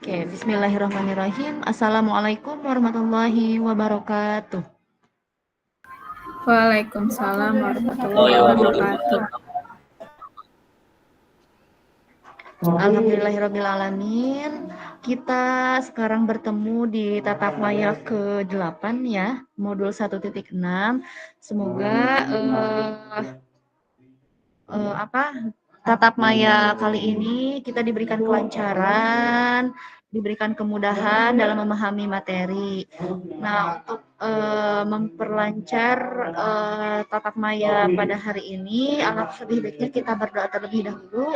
Oke, bismillahirrahmanirrahim. Assalamualaikum warahmatullahi wabarakatuh. Waalaikumsalam warahmatullahi wabarakatuh. Alhamdulillahirrahmanirrahim. Kita sekarang bertemu di tatap maya ke-8 ya, modul 1.6. Semoga tatap maya kali ini kita diberikan kelancaran, diberikan kemudahan dalam memahami materi. Nah, untuk memperlancar tatap maya pada hari ini, alangkah lebih baiknya kita berdoa terlebih dahulu.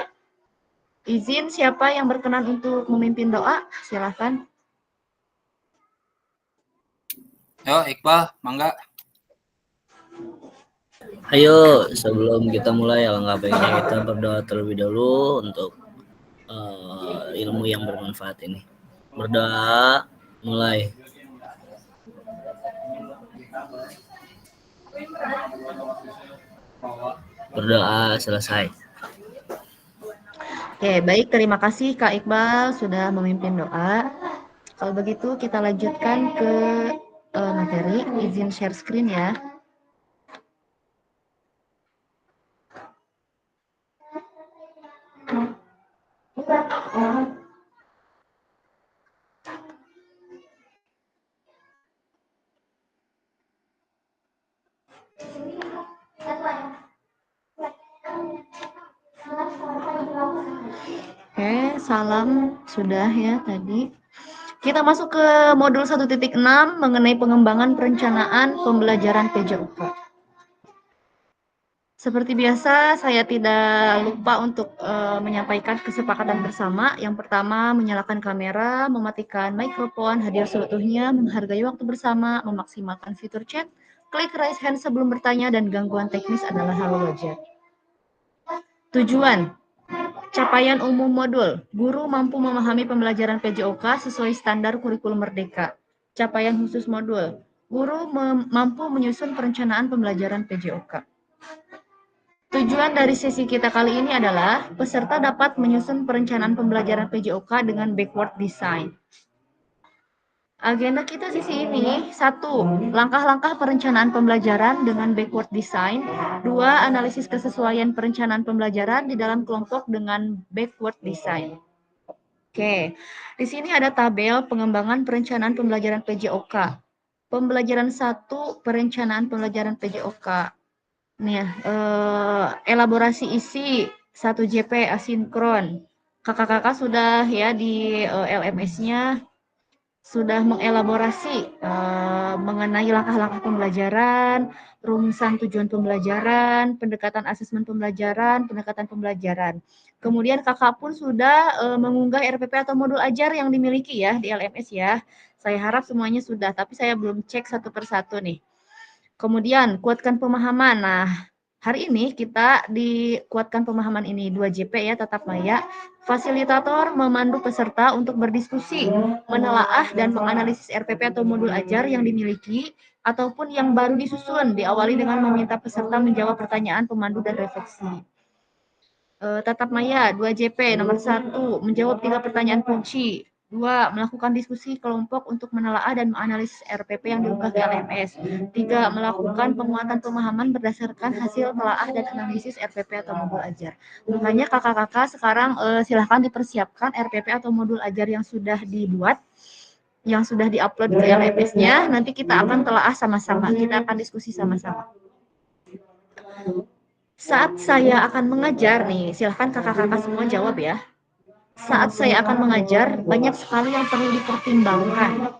Izin siapa yang berkenan untuk memimpin doa? Silakan. Yo, Iqbal, mangga. Ayo, sebelum kita mulai, alangkah baiknya kita berdoa terlebih dahulu untuk ilmu yang bermanfaat ini. Berdoa, mulai. Berdoa, selesai. Oke, baik. Terima kasih Kak Iqbal sudah memimpin doa. Kalau begitu kita lanjutkan ke materi. Izin share screen ya. Oke, salam sudah ya tadi. Kita masuk ke modul 1.6 mengenai pengembangan perencanaan pembelajaran PJOK. Seperti biasa, saya tidak lupa untuk menyampaikan kesepakatan bersama. Yang pertama, menyalakan kamera, mematikan mikrofon, hadir seutuhnya, menghargai waktu bersama, memaksimalkan fitur chat, klik raise hand sebelum bertanya, dan gangguan teknis adalah hal wajar. Tujuan capaian umum modul, guru mampu memahami pembelajaran PJOK sesuai standar kurikulum merdeka. Capaian khusus modul, guru mampu menyusun perencanaan pembelajaran PJOK. Tujuan dari sesi kita kali ini adalah peserta dapat menyusun perencanaan pembelajaran PJOK dengan backward design. Agenda kita sesi ini, 1. Langkah-langkah perencanaan pembelajaran dengan backward design. 2. Analisis kesesuaian perencanaan pembelajaran di dalam kelompok dengan backward design. Oke, di sini ada tabel pengembangan perencanaan pembelajaran PJOK. Pembelajaran 1, perencanaan pembelajaran PJOK. Nih, elaborasi isi 1 JP asinkron. Kakak-kakak sudah ya di LMS-nya sudah mengelaborasi mengenai langkah-langkah pembelajaran, rumusan tujuan pembelajaran, pendekatan asesmen pembelajaran, pendekatan pembelajaran. Kemudian kakak pun sudah mengunggah RPP atau modul ajar yang dimiliki ya di LMS ya. Saya harap semuanya sudah, tapi saya belum cek satu persatu nih. Kemudian kuatkan pemahaman. Nah, hari ini kita dikuatkan pemahaman ini 2 JP ya, tatap maya. Fasilitator memandu peserta untuk berdiskusi, menelaah dan menganalisis RPP atau modul ajar yang dimiliki ataupun yang baru disusun, diawali dengan meminta peserta menjawab pertanyaan pemandu dan refleksi. Tatap maya 2 JP nomor 1, menjawab 3 pertanyaan kunci. 2. Melakukan diskusi kelompok untuk menelaah dan menganalisis RPP yang diunggah ke LMS. 3. Melakukan penguatan pemahaman berdasarkan hasil telaah dan analisis RPP atau modul ajar. Makanya kakak-kakak sekarang silahkan dipersiapkan RPP atau modul ajar yang sudah dibuat, yang sudah diupload ke LMS-nya. Nanti kita akan telaah sama-sama, kita akan diskusi sama-sama. Saat saya akan mengajar nih, silahkan kakak-kakak semua jawab ya. Saat saya akan mengajar, banyak sekali yang perlu dipertimbangkan.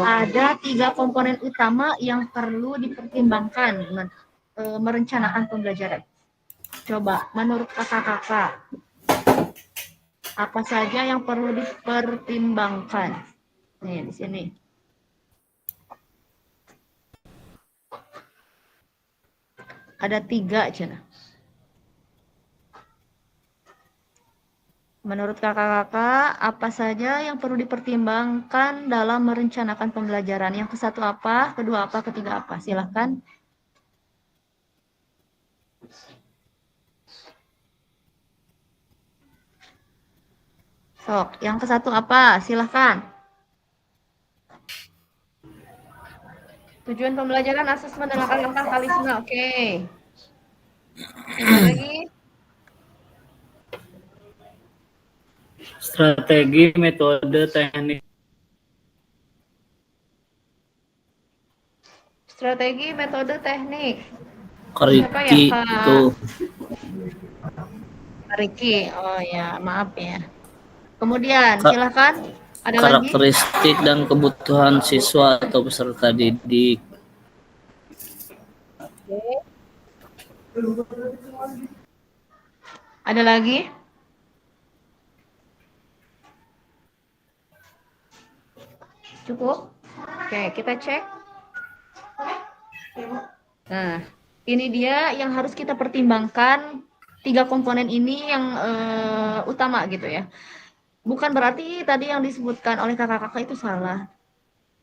Ada 3 komponen utama yang perlu dipertimbangkan merencanakan pembelajaran. Coba, menurut kakak-kakak, apa saja yang perlu dipertimbangkan? Nih, di sini. Ada 3, Cina. Menurut kakak-kakak, apa saja yang perlu dipertimbangkan dalam merencanakan pembelajaran? Yang ke satu apa, kedua apa, ketiga apa? Silahkan. Sok, yang ke satu apa? Silahkan. Tujuan pembelajaran, asesmen, dan langkah-langkah Kalisna. Oke. Yang mana lagi? Strategi, metode, teknik. Strategi, metode, teknik. Siapa ya, Riki Kak? itu Riki. Oh ya, maaf ya. Kemudian, Kak, silahkan. Ada lagi? karakteristik dan kebutuhan siswa atau peserta didik. Ada lagi? Cukup? Oke, kita cek. Nah, ini dia yang harus kita pertimbangkan. 3 komponen ini yang utama gitu ya. Bukan berarti tadi yang disebutkan oleh kakak-kakak itu salah.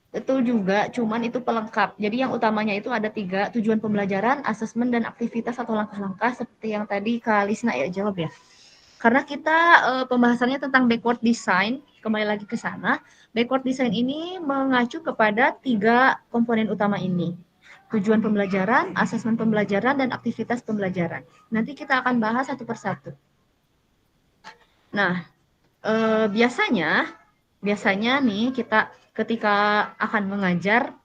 Betul juga, cuman itu pelengkap. Jadi yang utamanya itu ada 3, tujuan pembelajaran, asesmen, dan aktivitas atau langkah-langkah seperti yang tadi Kak Lisna ya jawab ya. Karena kita pembahasannya tentang backward design, kembali lagi ke sana. Backward design ini mengacu kepada 3 komponen utama ini. Tujuan pembelajaran, asesmen pembelajaran, dan aktivitas pembelajaran. Nanti kita akan bahas satu persatu. Nah, biasanya nih kita ketika akan mengajar,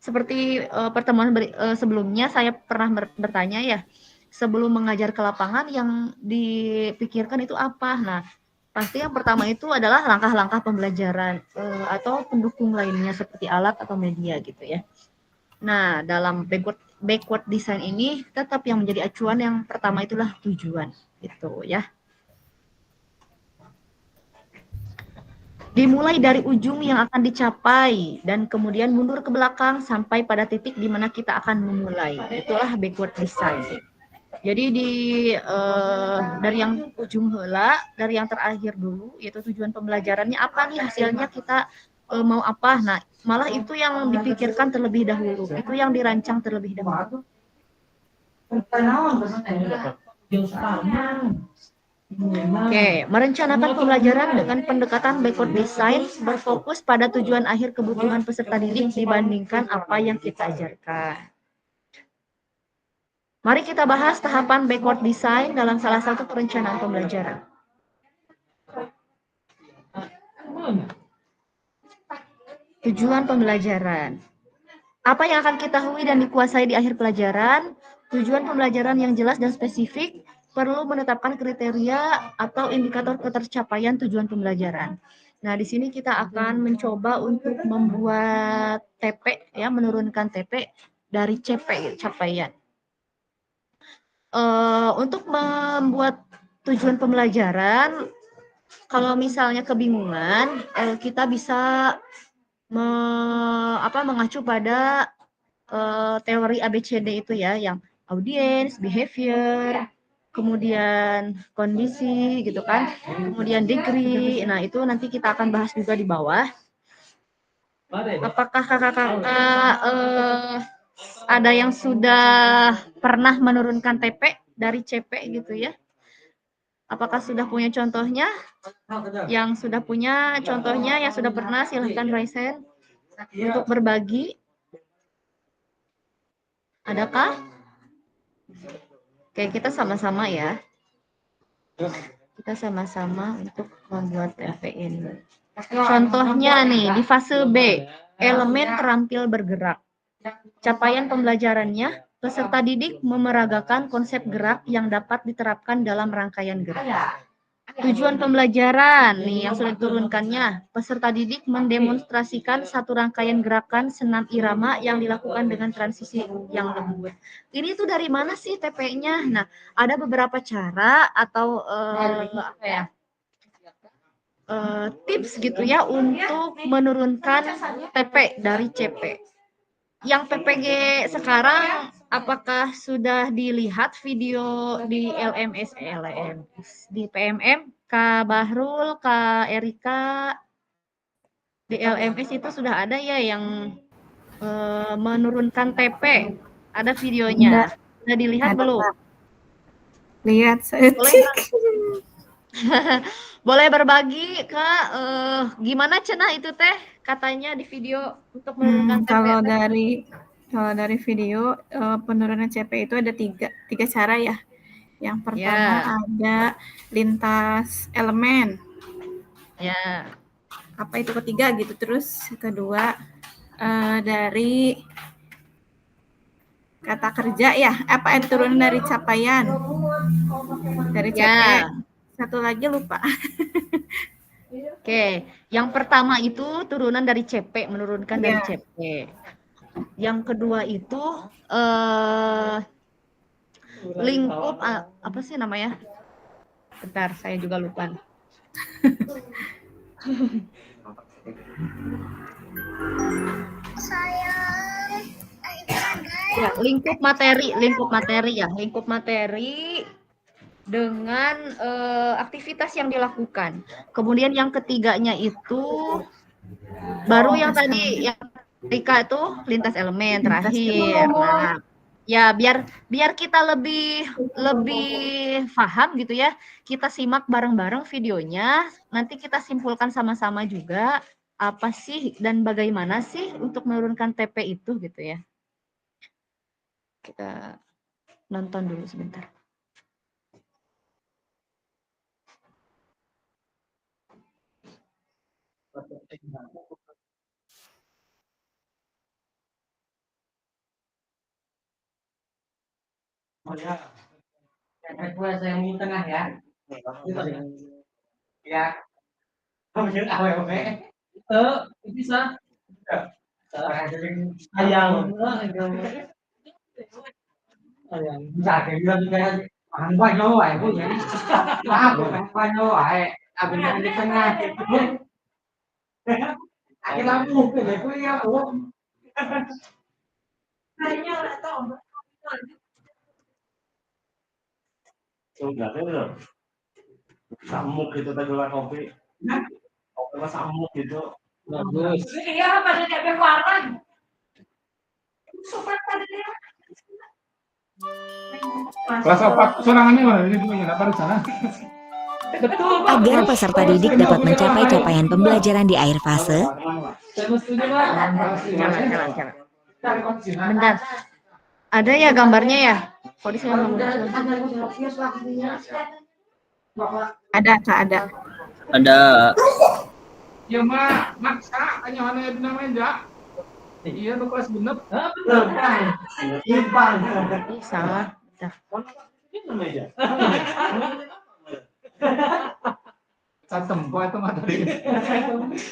seperti pertemuan sebelumnya saya pernah bertanya ya, sebelum mengajar ke lapangan yang dipikirkan itu apa? Nah, pasti yang pertama itu adalah langkah-langkah pembelajaran atau pendukung lainnya seperti alat atau media gitu ya. Nah, dalam backward design ini tetap yang menjadi acuan yang pertama itulah tujuan gitu ya. Dimulai dari ujung yang akan dicapai dan kemudian mundur ke belakang sampai pada titik di mana kita akan memulai. Itulah backward design. Jadi dari yang ujung heula, dari yang terakhir dulu, yaitu tujuan pembelajarannya apa nih hasilnya kita mau apa. Nah, malah itu yang dipikirkan terlebih dahulu, itu yang dirancang terlebih dahulu. Oke, merencanakan pembelajaran dengan pendekatan backward design berfokus pada tujuan akhir kebutuhan peserta didik dibandingkan apa yang kita ajarkan. Mari kita bahas tahapan backward design dalam salah satu perencanaan pembelajaran. Tujuan pembelajaran. Apa yang akan kita ketahui dan dikuasai di akhir pelajaran? Tujuan pembelajaran yang jelas dan spesifik, perlu menetapkan kriteria atau indikator ketercapaian tujuan pembelajaran. Nah, di sini kita akan mencoba untuk membuat TP, ya, menurunkan TP dari CP, capaian. Untuk membuat tujuan pembelajaran, kalau misalnya kebingungan, kita bisa mengacu pada teori ABCD itu ya, yang audience, behavior, kemudian kondisi gitu kan, kemudian degree. Nah, itu nanti kita akan bahas juga di bawah. Apakah kakak-kakak ada yang sudah pernah menurunkan TP dari CP gitu ya? Apakah sudah punya contohnya? Yang sudah punya contohnya, yang sudah pernah, silahkan raise hand untuk berbagi. Adakah? Oke, kita sama-sama ya. Kita sama-sama untuk membuat TP ini. Contohnya nih, di fase B, elemen terampil bergerak. Capaian pembelajarannya, peserta didik memeragakan konsep gerak yang dapat diterapkan dalam rangkaian gerak. Tujuan pembelajaran, nih yang sudah diturunkannya, peserta didik mendemonstrasikan satu rangkaian gerakan senam irama yang dilakukan dengan transisi yang lembut. Ini tuh dari mana sih TP-nya? Nah, ada beberapa cara atau tips gitu ya untuk menurunkan TP dari CP. Yang PPG sekarang, apakah sudah dilihat video di LMS, di PMM, Kak Bahrul, Kak Erika, di LMS itu sudah ada ya yang menurunkan TP, ada videonya. Sudah dilihat belum? Lihat saya. Boleh berbagi ke gimana cenah itu teh katanya di video untuk menurunkan Kalau TP teh? dari video penurunan CP itu ada tiga cara ya. Yang pertama Ya, ada lintas elemen. ya. Apa itu ketiga gitu. Terus kedua dari kata kerja ya. Apa yang turun dari capaian dari CP. Ya. Satu lagi lupa. Oke, yang pertama itu turunan dari CP, menurunkan dari Ya. CP. Yang kedua itu lingkup apa sih namanya? Bentar, saya juga lupa. Ya, lingkup materi ya, lingkup materi dengan aktivitas yang dilakukan. Kemudian yang ketiganya itu baru yang tadi yang Rika itu lintas elemen terakhir. Nah, ya biar kita lebih paham gitu ya. Kita simak bareng-bareng videonya, nanti kita simpulkan sama-sama juga apa sih dan bagaimana sih untuk menurunkan TP itu gitu ya. Kita nonton dulu sebentar. Saya yang tengah ya. Ya. Không nhớ ảo ảo vẽ. Bisa. Ayam. Ayam. Bisa kayak gitu kayak hàng quanh nó vậy pun ya. Maaf, hàng quanh nó vậy. Benar di tengah. Cái lampu cái này cũng ya ủa. Sudah kan? Samuk gitu tadi lah kopi. Kopi mah samuk gitu. Bagus. Iya, pada dia warna. Super pada dia. Kelas 4 sorangannya mana? Ini punya apa di sana? Agar peserta didik dapat mencapai capaian pembelajaran di akhir fase, Bentar. Ada ya gambarnya ya? Kok di sini belum Ada, Kak, ada. Ada. Ya mah maksa hanya mana namanya enggak. Iya tuh kelas genep. salah? Saat tempo itu mah tadi.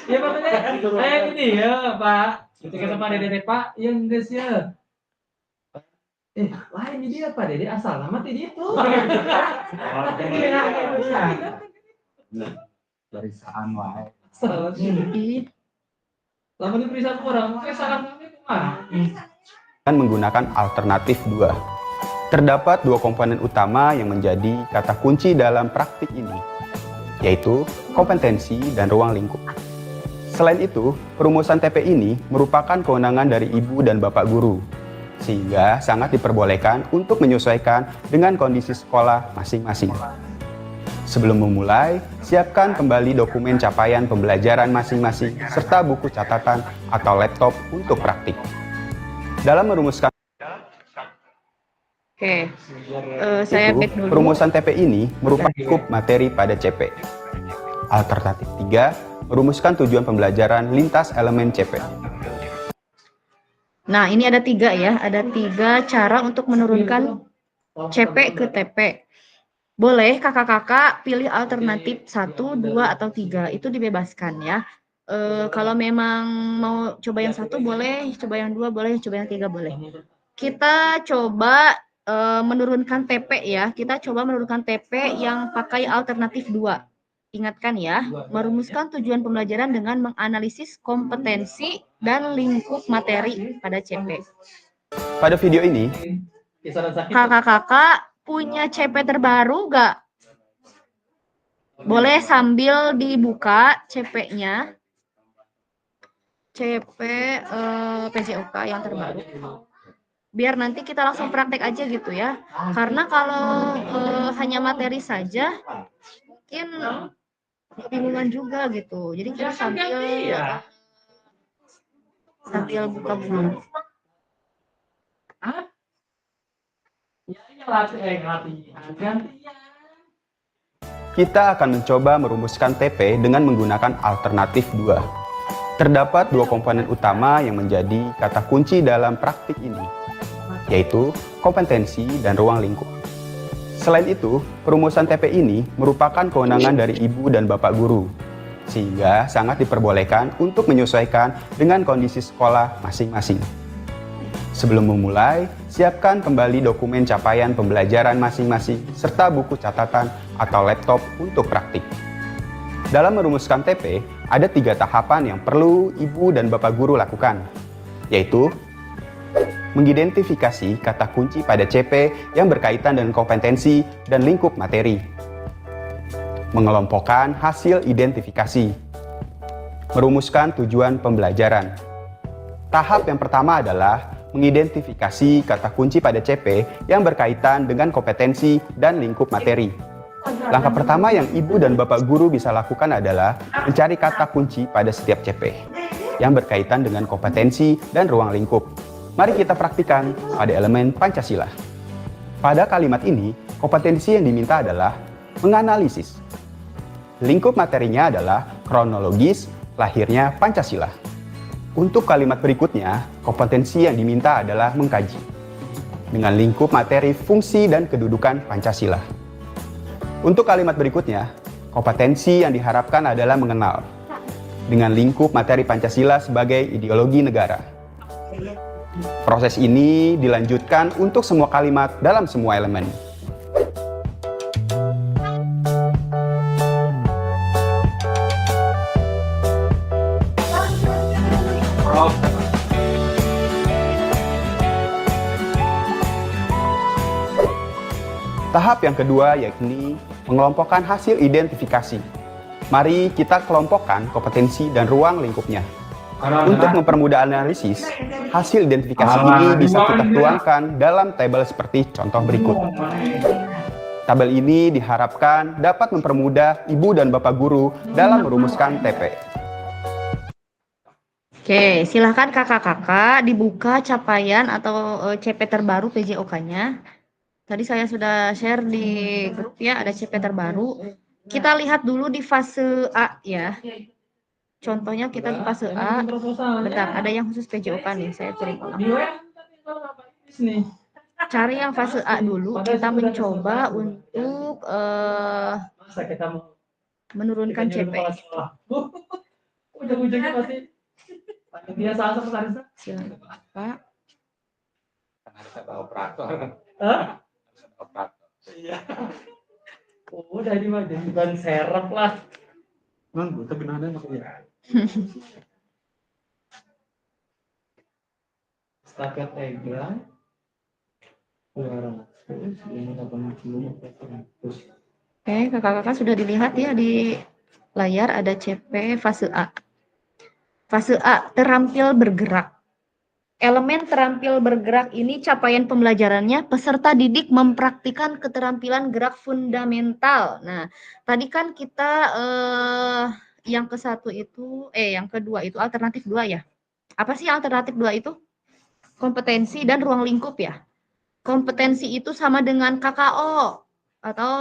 Ya makanya saya ini ya Pak. Itu kata Pak Dede Pak, yang guys ya. Lain ini dia Pak Dede asal nama tadi itu. Barisan wae. Lama diperiksa orang, salah namanya kemana? Dengan menggunakan alternatif 2. Terdapat dua komponen utama yang menjadi kata kunci dalam praktik ini, yaitu kompetensi dan ruang lingkup. Selain itu, perumusan TP ini merupakan kewenangan dari ibu dan bapak guru, sehingga sangat diperbolehkan untuk menyesuaikan dengan kondisi sekolah masing-masing. Sebelum memulai, siapkan kembali dokumen capaian pembelajaran masing-masing serta buku catatan atau laptop untuk praktik. Dalam merumuskan Saya back dulu. perumusan TP ini merupakan lingkup materi pada CP. Alternatif 3, merumuskan tujuan pembelajaran lintas elemen CP. Nah, ini ada 3 ya. Ada 3 cara untuk menurunkan CP ke TP. Boleh kakak-kakak pilih alternatif 1, 2, atau 3. Itu dibebaskan ya. Kalau memang mau coba yang 1 boleh, coba yang 2 boleh, coba yang 3 boleh. Kita coba menurunkan TP ya. Kita coba menurunkan TP yang pakai alternatif 2. Ingatkan ya, merumuskan tujuan pembelajaran dengan menganalisis kompetensi dan lingkup materi pada CP. Pada video ini, Kakak-kakak punya CP terbaru nggak? Boleh sambil dibuka CP-nya. CP PJOK yang terbaru. Biar nanti kita langsung praktek aja gitu ya. Karena kalau hanya materi saja, mungkin kebingungan juga gitu. Jadi kita sambil buka buku. Ya latihan gantian. Kita akan mencoba merumuskan TP dengan menggunakan alternatif 2. Terdapat dua komponen utama yang menjadi kata kunci dalam praktik ini, yaitu kompetensi dan ruang lingkup. Selain itu, perumusan TP ini merupakan kewenangan dari ibu dan bapak guru, sehingga sangat diperbolehkan untuk menyesuaikan dengan kondisi sekolah masing-masing. Sebelum memulai, siapkan kembali dokumen capaian pembelajaran masing-masing serta buku catatan atau laptop untuk praktik. Dalam merumuskan TP, ada 3 tahapan yang perlu ibu dan bapak guru lakukan, yaitu mengidentifikasi kata kunci pada CP yang berkaitan dengan kompetensi dan lingkup materi, mengelompokkan hasil identifikasi, merumuskan tujuan pembelajaran. Tahap yang pertama adalah mengidentifikasi kata kunci pada CP yang berkaitan dengan kompetensi dan lingkup materi. Langkah pertama yang ibu dan bapak guru bisa lakukan adalah mencari kata kunci pada setiap CP yang berkaitan dengan kompetensi dan ruang lingkup. Mari kita praktikkan pada elemen Pancasila. Pada kalimat ini, kompetensi yang diminta adalah menganalisis. Lingkup materinya adalah kronologis lahirnya Pancasila. Untuk kalimat berikutnya, kompetensi yang diminta adalah mengkaji dengan lingkup materi fungsi dan kedudukan Pancasila. Untuk kalimat berikutnya, kompetensi yang diharapkan adalah mengenal dengan lingkup materi Pancasila sebagai ideologi negara. Proses ini dilanjutkan untuk semua kalimat dalam semua elemen. Tahap yang kedua yakni mengelompokkan hasil identifikasi. Mari kita kelompokkan kompetensi dan ruang lingkupnya. Untuk mempermudah analisis, hasil identifikasi ini bisa kita tuangkan dalam tabel seperti contoh berikut. Tabel ini diharapkan dapat mempermudah ibu dan bapak guru dalam merumuskan TP. Oke, silahkan kakak-kakak dibuka capaian atau CP terbaru PJOK-nya. Tadi saya sudah share di grup ya, ada CP terbaru. Kita lihat dulu di fase A ya. Contohnya kita di fase A. Bentar, ada yang khusus PJOK nih, saya kirim ulang. Cari yang fase A dulu, kita mencoba untuk menurunkan CP. Ujung-ujungnya pasti biasa seperti Silakan Pak. Ada operator. Hah? Operator. Iya. Udah ini mah jadi ban serep lah. Bang, gue kebenarannya maksudnya. Staket egrang 200, 580, Oke, kakak-kakak sudah dilihat ya di layar ada CP fase A. Fase A, terampil bergerak. Elemen terampil bergerak ini capaian pembelajarannya peserta didik mempraktikkan keterampilan gerak fundamental. Nah, tadi kan kita yang kedua itu alternatif 2 ya. Apa sih alternatif 2 itu? Kompetensi dan ruang lingkup ya. Kompetensi itu sama dengan KKO atau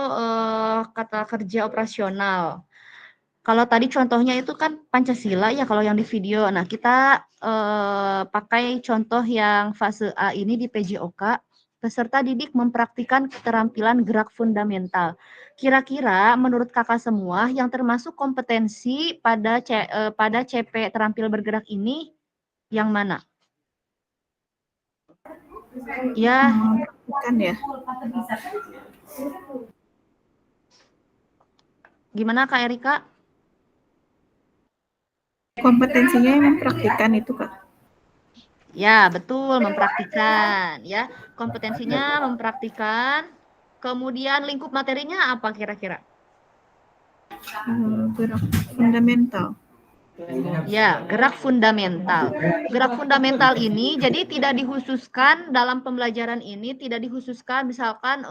kata kerja operasional. Kalau tadi contohnya itu kan Pancasila ya kalau yang di video. Nah, kita pakai contoh yang fase A ini di PJOK, peserta didik mempraktikkan keterampilan gerak fundamental. Kira-kira menurut kakak semua yang termasuk kompetensi pada CP terampil bergerak ini yang mana? Ya, Kan ya. gimana Kak Erika? Kompetensinya yang mempraktikkan itu, Kak. Ya, betul, mempraktikkan ya. Kompetensinya mempraktikkan. Kemudian lingkup materinya apa kira-kira? Gerak fundamental. Ya, gerak fundamental. Gerak fundamental ini jadi tidak dikhususkan dalam pembelajaran ini, tidak dikhususkan misalkan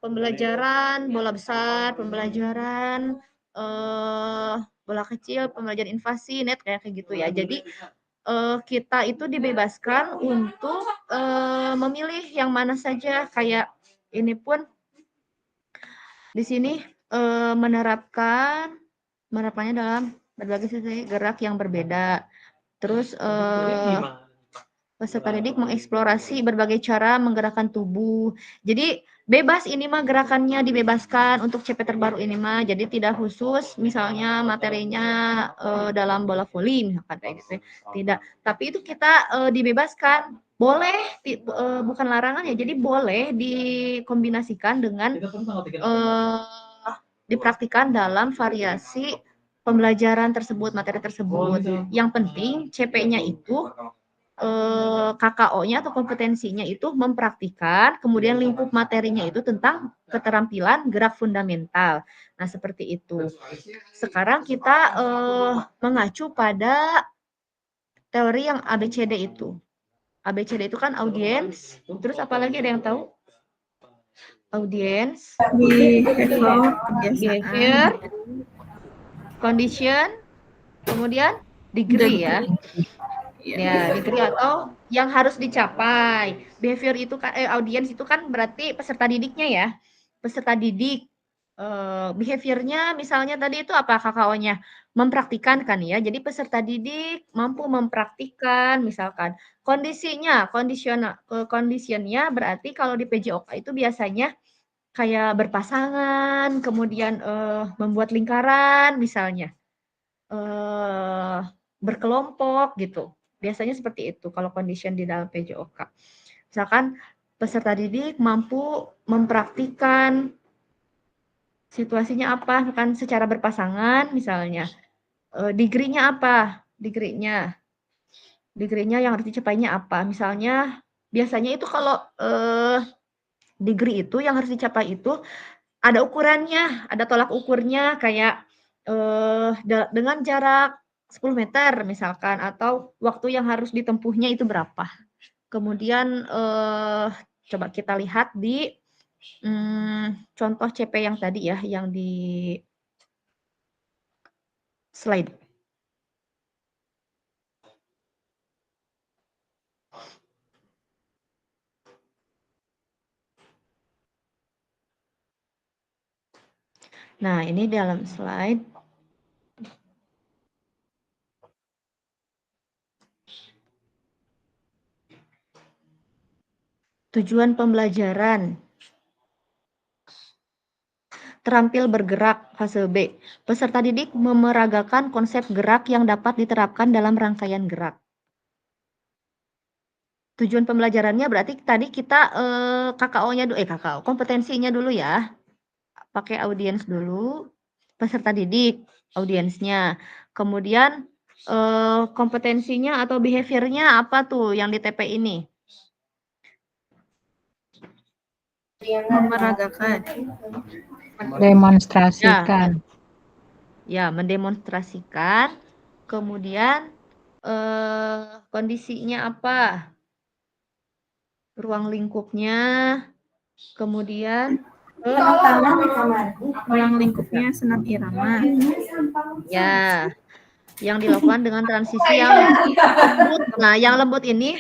pembelajaran bola besar, pembelajaran bola kecil, pembelajaran invasi, net kayak gitu ya. Jadi kita itu dibebaskan untuk memilih yang mana saja. Kayak ini pun di sini menerapkannya dalam berbagai sisi gerak yang berbeda. Terus peserta didik mengeksplorasi berbagai cara menggerakkan tubuh. Jadi bebas ini mah, gerakannya dibebaskan untuk CP terbaru ini mah. Jadi tidak khusus misalnya materinya dalam bola voli misalkan kayak gitu. Tidak. Tapi itu kita dibebaskan. Boleh bukan larangan ya. Jadi boleh dikombinasikan dengan dipraktikkan dalam variasi pembelajaran tersebut, materi tersebut. Yang penting CP-nya itu KKO-nya atau kompetensinya itu mempraktikkan, kemudian lingkup materinya itu tentang keterampilan gerak fundamental. Nah, seperti itu. Sekarang kita mengacu pada teori yang ABCD itu. ABCD itu kan audience, terus apa lagi ada yang tahu? Audience, behavior, condition, kemudian degree ya. Ya, degree atau yang harus dicapai. Behavior itu kan audience itu kan berarti peserta didiknya ya. Peserta didik. Behaviornya misalnya tadi itu apa KKO-nya? Mempraktikkan kan ya. Jadi peserta didik mampu mempraktikkan misalkan. Conditionnya berarti kalau di PJOK itu biasanya kayak berpasangan, kemudian membuat lingkaran misalnya. Berkelompok gitu. Biasanya seperti itu kalau condition di dalam PJOK. Misalkan peserta didik mampu mempraktikkan situasinya apa, misalkan secara berpasangan misalnya. Degree-nya apa? Degree-nya yang harus dicapainya apa? Misalnya biasanya itu kalau degree itu yang harus dicapai itu ada ukurannya, ada tolak ukurnya kayak dengan jarak 10 meter misalkan, atau waktu yang harus ditempuhnya itu berapa. Kemudian coba kita lihat di contoh CP yang tadi ya, yang di slide. Nah, ini dalam slide. Tujuan pembelajaran. Terampil bergerak fase B. Peserta didik memeragakan konsep gerak yang dapat diterapkan dalam rangkaian gerak. Tujuan pembelajarannya berarti tadi kita KKO-nya kompetensinya dulu ya. Pakai audiens dulu. Peserta didik, audiensnya. Kemudian kompetensinya atau behaviornya apa tuh yang di TP ini? Memeragakan. Demonstrasikan. Ya, mendemonstrasikan. Kemudian kondisinya apa? Ruang lingkupnya. Kemudian ruang lingkupnya senam irama. Ya, yang dilakukan dengan transisi yang lembut. Nah, yang lembut ini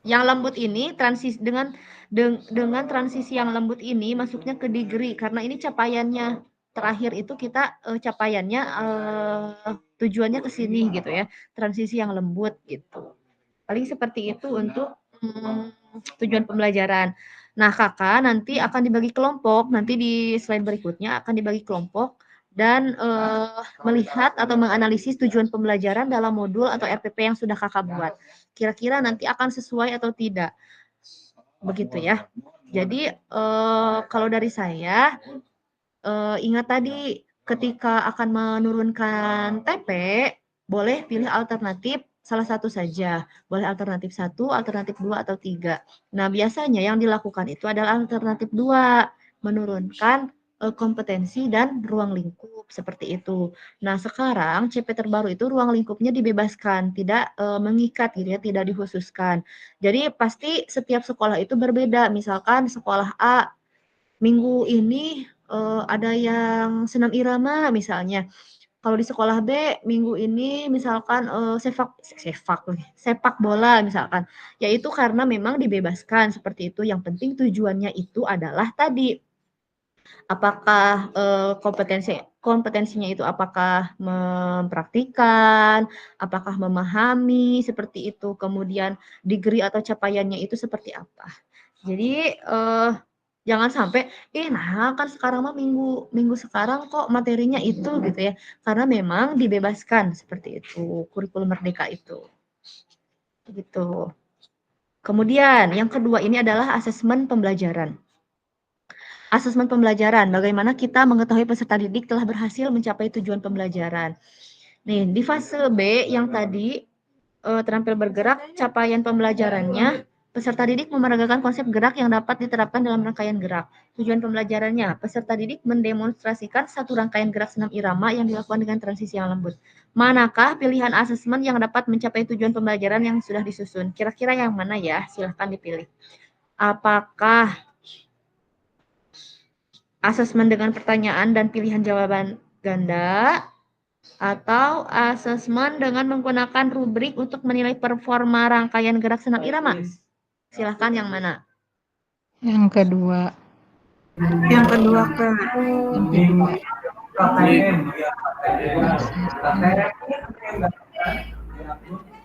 yang lembut ini transisi dengan transisi yang lembut ini masuknya ke degree karena ini capaiannya terakhir itu kita capaiannya tujuannya ke sini gitu ya, transisi yang lembut gitu. Paling seperti itu untuk tujuan pembelajaran. Nah, kakak nanti akan dibagi kelompok, nanti di slide berikutnya akan dibagi kelompok dan melihat atau menganalisis tujuan pembelajaran dalam modul atau RPP yang sudah kakak buat. Kira-kira nanti akan sesuai atau tidak. Begitu ya. Jadi kalau dari saya, ingat tadi ketika akan menurunkan TP, boleh pilih alternatif salah satu saja. Boleh alternatif 1, alternatif 2, atau 3. Nah, biasanya yang dilakukan itu adalah alternatif 2, menurunkan kompetensi dan ruang lingkup, seperti itu. Nah, sekarang CP terbaru itu ruang lingkupnya dibebaskan, tidak mengikat gitu ya, tidak dikhususkan. Jadi pasti setiap sekolah itu berbeda. Misalkan sekolah A minggu ini ada yang senam irama misalnya. Kalau di sekolah B minggu ini misalkan sepak bola misalkan, yaitu karena memang dibebaskan seperti itu. Yang penting tujuannya itu adalah tadi apakah kompetensinya itu apakah mempraktikkan, apakah memahami seperti itu, kemudian degree atau capaiannya itu seperti apa. Jadi jangan sampai, nah kan sekarang mah minggu sekarang kok materinya itu gitu ya. Karena memang dibebaskan seperti itu, kurikulum merdeka itu. Gitu. Kemudian yang kedua ini adalah asesmen pembelajaran. Asesmen pembelajaran, bagaimana kita mengetahui peserta didik telah berhasil mencapai tujuan pembelajaran. Nih, di fase B yang tadi terampil bergerak, capaian pembelajarannya, peserta didik memeragakan konsep gerak yang dapat diterapkan dalam rangkaian gerak. Tujuan pembelajarannya, peserta didik mendemonstrasikan satu rangkaian gerak senam irama yang dilakukan dengan transisi yang lembut. Manakah pilihan asesmen yang dapat mencapai tujuan pembelajaran yang sudah disusun? Kira-kira yang mana ya? Silahkan dipilih. Apakah asesmen dengan pertanyaan dan pilihan jawaban ganda, atau asesmen dengan menggunakan rubrik untuk menilai performa rangkaian gerak senam irama? Silahkan yang mana? Yang kedua. Yang kedua, Kak. Yang kedua.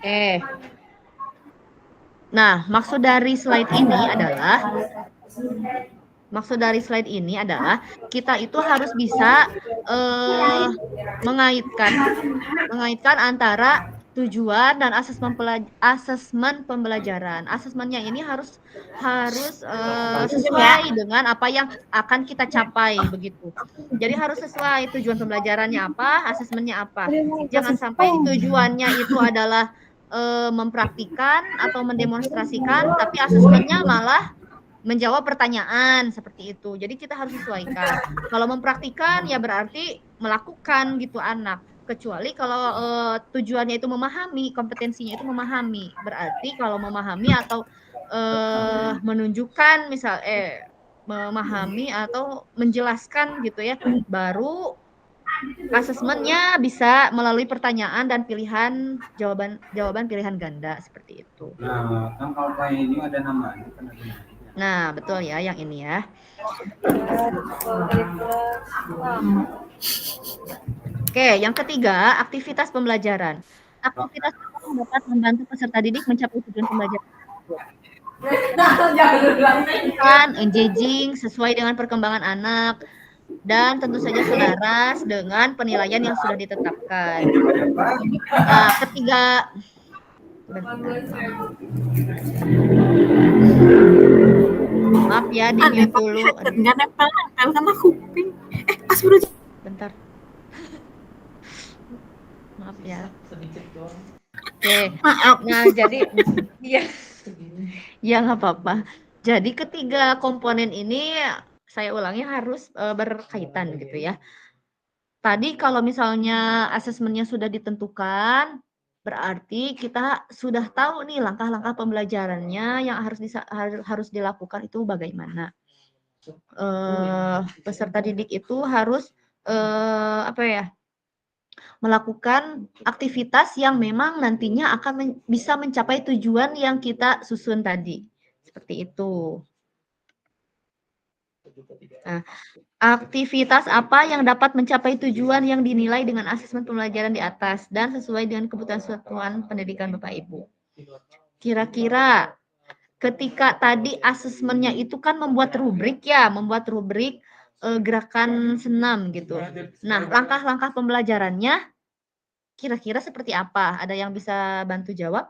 Oke. Nah, maksud dari slide ini adalah kita itu harus bisa mengaitkan antara tujuan dan asesmen pembelajaran. Asesmennya ini harus sesuai dengan apa yang akan kita capai begitu. Jadi harus sesuai tujuan pembelajarannya apa, asesmennya apa. Jangan sampai tujuannya itu adalah mempraktikkan atau mendemonstrasikan, tapi asesmennya malah menjawab pertanyaan seperti itu. Jadi kita harus sesuaikan. Kalau mempraktikkan ya berarti melakukan gitu anak. Kecuali kalau tujuannya itu memahami, kompetensinya itu memahami. Berarti kalau memahami atau menunjukkan memahami atau menjelaskan gitu ya, baru asesmennya bisa melalui pertanyaan dan jawaban pilihan ganda seperti itu. Nah, kan kalau kayak ini ada namanya kan ada. Nah, betul ya yang ini ya. Oke, yang ketiga, aktivitas pembelajaran. Aktivitas yang dapat membantu peserta didik mencapai tujuan pembelajaran. Engaging sesuai dengan perkembangan anak dan tentu saja selaras dengan penilaian yang sudah ditetapkan. Nah, ketiga, maaf ya, di-mute dulu. Nggak nempel sama kuping. Astagfirullah. Bentar. Maaf ya. Oke. Nah, jadi ya nggak apa-apa. Jadi ketiga komponen ini saya ulangi harus berkaitan gitu ya. Tadi kalau misalnya asesmennya sudah ditentukan, berarti kita sudah tahu nih langkah-langkah pembelajarannya yang harus dilakukan itu bagaimana. Peserta didik itu harus melakukan aktivitas yang memang nantinya akan bisa mencapai tujuan yang kita susun tadi. Seperti itu. Nah, aktivitas apa yang dapat mencapai tujuan yang dinilai dengan asesmen pembelajaran di atas dan sesuai dengan kebutuhan satuan pendidikan Bapak Ibu. Kira-kira ketika tadi asesmennya itu kan membuat rubrik gerakan senam gitu. Nah, langkah-langkah pembelajarannya kira-kira seperti apa? Ada yang bisa bantu jawab?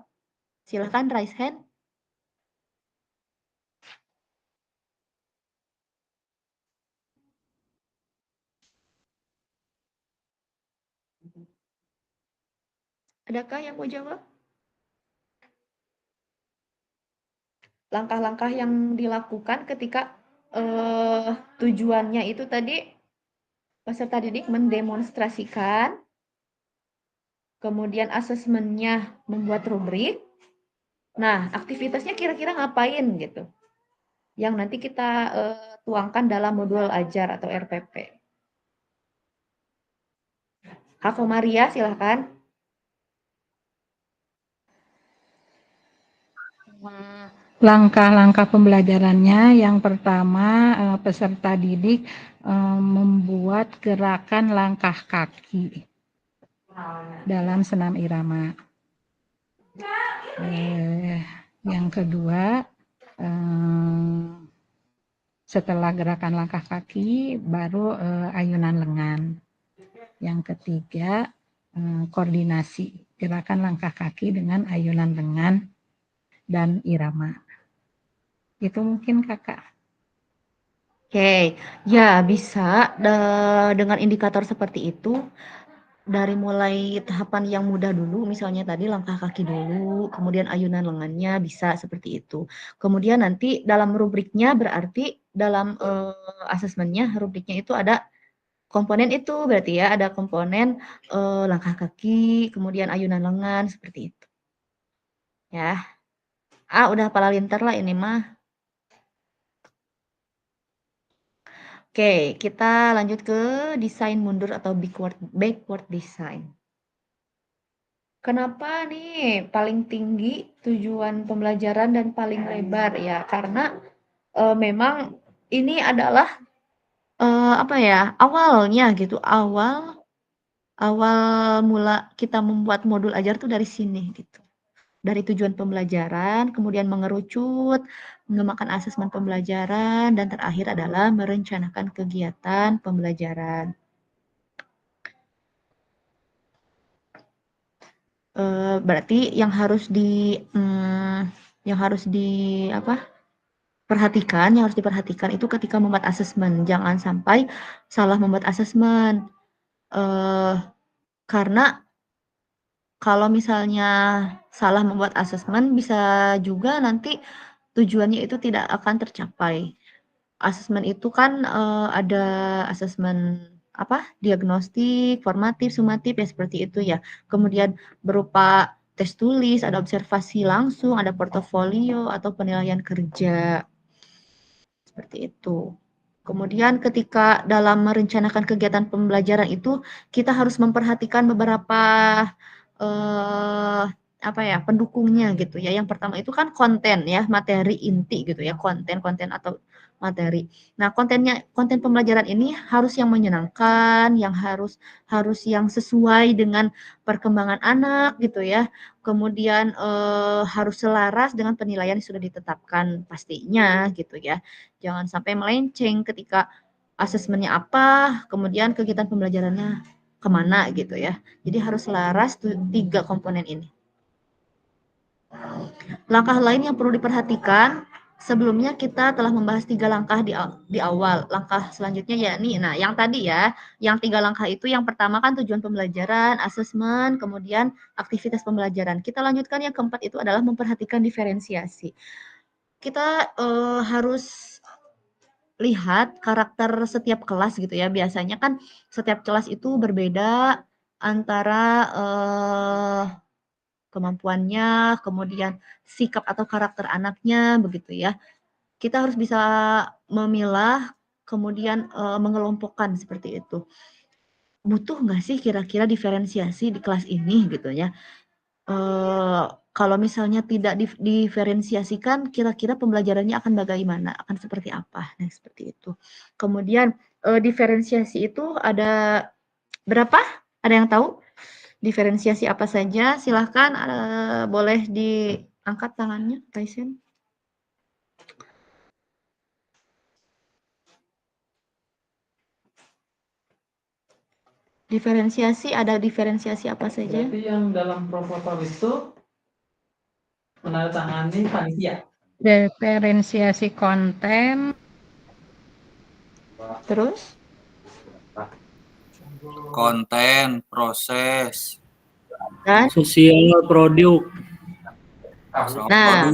Silahkan raise hand. Adakah yang mau jawab? Langkah-langkah yang dilakukan ketika tujuannya itu tadi peserta didik mendemonstrasikan, kemudian asesmennya membuat rubrik. Nah, aktivitasnya kira-kira ngapain gitu? yang nanti kita tuangkan dalam modul ajar atau RPP. Kak Komaria, silahkan. Langkah-langkah pembelajarannya yang pertama peserta didik membuat gerakan langkah kaki dalam senam irama. Yang kedua, setelah gerakan langkah kaki baru ayunan lengan. Yang ketiga, koordinasi gerakan langkah kaki dengan ayunan lengan dan irama. Itu mungkin kakak. Oke, ya bisa dengan indikator seperti itu. Dari mulai tahapan yang mudah dulu, misalnya tadi langkah kaki dulu, kemudian ayunan lengannya bisa seperti itu. Kemudian nanti dalam rubriknya berarti dalam asesmennya rubriknya itu ada komponen itu berarti ya, ada komponen langkah kaki, kemudian ayunan lengan seperti itu. Ya. Udah pala lintar lah ini mah. Oke, kita lanjut ke desain mundur atau backward design. Kenapa nih paling tinggi tujuan pembelajaran dan paling lebar ya? Karena memang ini adalah awalnya gitu, awal mula kita membuat modul ajar tuh dari sini gitu. Dari tujuan pembelajaran, kemudian mengerucut, mengembangkan asesmen pembelajaran, dan terakhir adalah merencanakan kegiatan pembelajaran. Berarti yang harus diperhatikan itu ketika membuat asesmen. Jangan sampai salah membuat asesmen. Karena kalau misalnya salah membuat asesmen, bisa juga nanti tujuannya itu tidak akan tercapai. Asesmen itu kan ada asesmen diagnostik, formatif, sumatif ya seperti itu ya. Kemudian berupa tes tulis, ada observasi langsung, ada portofolio atau penilaian kerja. Seperti itu. Kemudian ketika dalam merencanakan kegiatan pembelajaran itu kita harus memperhatikan beberapa pendukungnya gitu ya. Yang pertama itu kan konten ya, materi inti gitu ya, konten atau materi. Nah, konten pembelajaran ini harus yang menyenangkan, yang harus yang sesuai dengan perkembangan anak gitu ya. Kemudian harus selaras dengan penilaian yang sudah ditetapkan pastinya gitu ya. Jangan sampai melenceng ketika asesmennya apa, kemudian kegiatan pembelajarannya kemana gitu ya. Jadi harus selaras 3 komponen ini. Langkah lain yang perlu diperhatikan, sebelumnya kita telah membahas 3 langkah di awal. Langkah selanjutnya yakni, yang tadi ya, yang 3 langkah itu yang pertama kan tujuan pembelajaran, asesmen, kemudian aktivitas pembelajaran. Kita lanjutkan yang keempat itu adalah memperhatikan diferensiasi. Kita harus lihat karakter setiap kelas gitu ya. Biasanya kan setiap kelas itu berbeda antara kemampuannya, kemudian sikap atau karakter anaknya begitu ya. Kita harus bisa memilah, kemudian mengelompokkan seperti itu. Butuh nggak sih kira-kira diferensiasi di kelas ini gitu ya? Kalau misalnya tidak diferensiasikan, kira-kira pembelajarannya akan bagaimana? Akan seperti apa? Nah, seperti itu. Kemudian diferensiasi itu ada berapa? Ada yang tahu? Diferensiasi apa saja? Silahkan boleh diangkat tangannya, Tyson. Diferensiasi, ada diferensiasi apa saja? Berarti yang dalam proposal itu menandatangani panitia. Diferensiasi konten. Terus? Konten, proses, Dan? Sosial produk. Nah,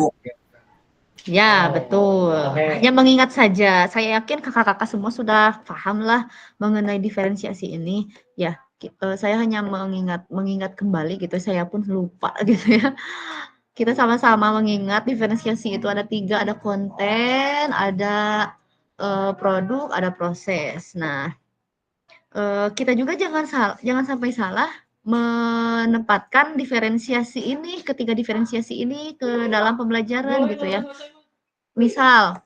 ya betul. Hanya mengingat saja. Saya yakin kakak-kakak semua sudah paham lah mengenai diferensiasi ini. Ya, saya hanya mengingat kembali gitu. Saya pun lupa gitu ya. kita sama-sama mengingat diferensiasi itu ada 3, ada konten, ada produk, ada proses. Nah, kita juga jangan sampai salah menempatkan diferensiasi ini, ketiga diferensiasi ini ke dalam pembelajaran gitu ya. Misal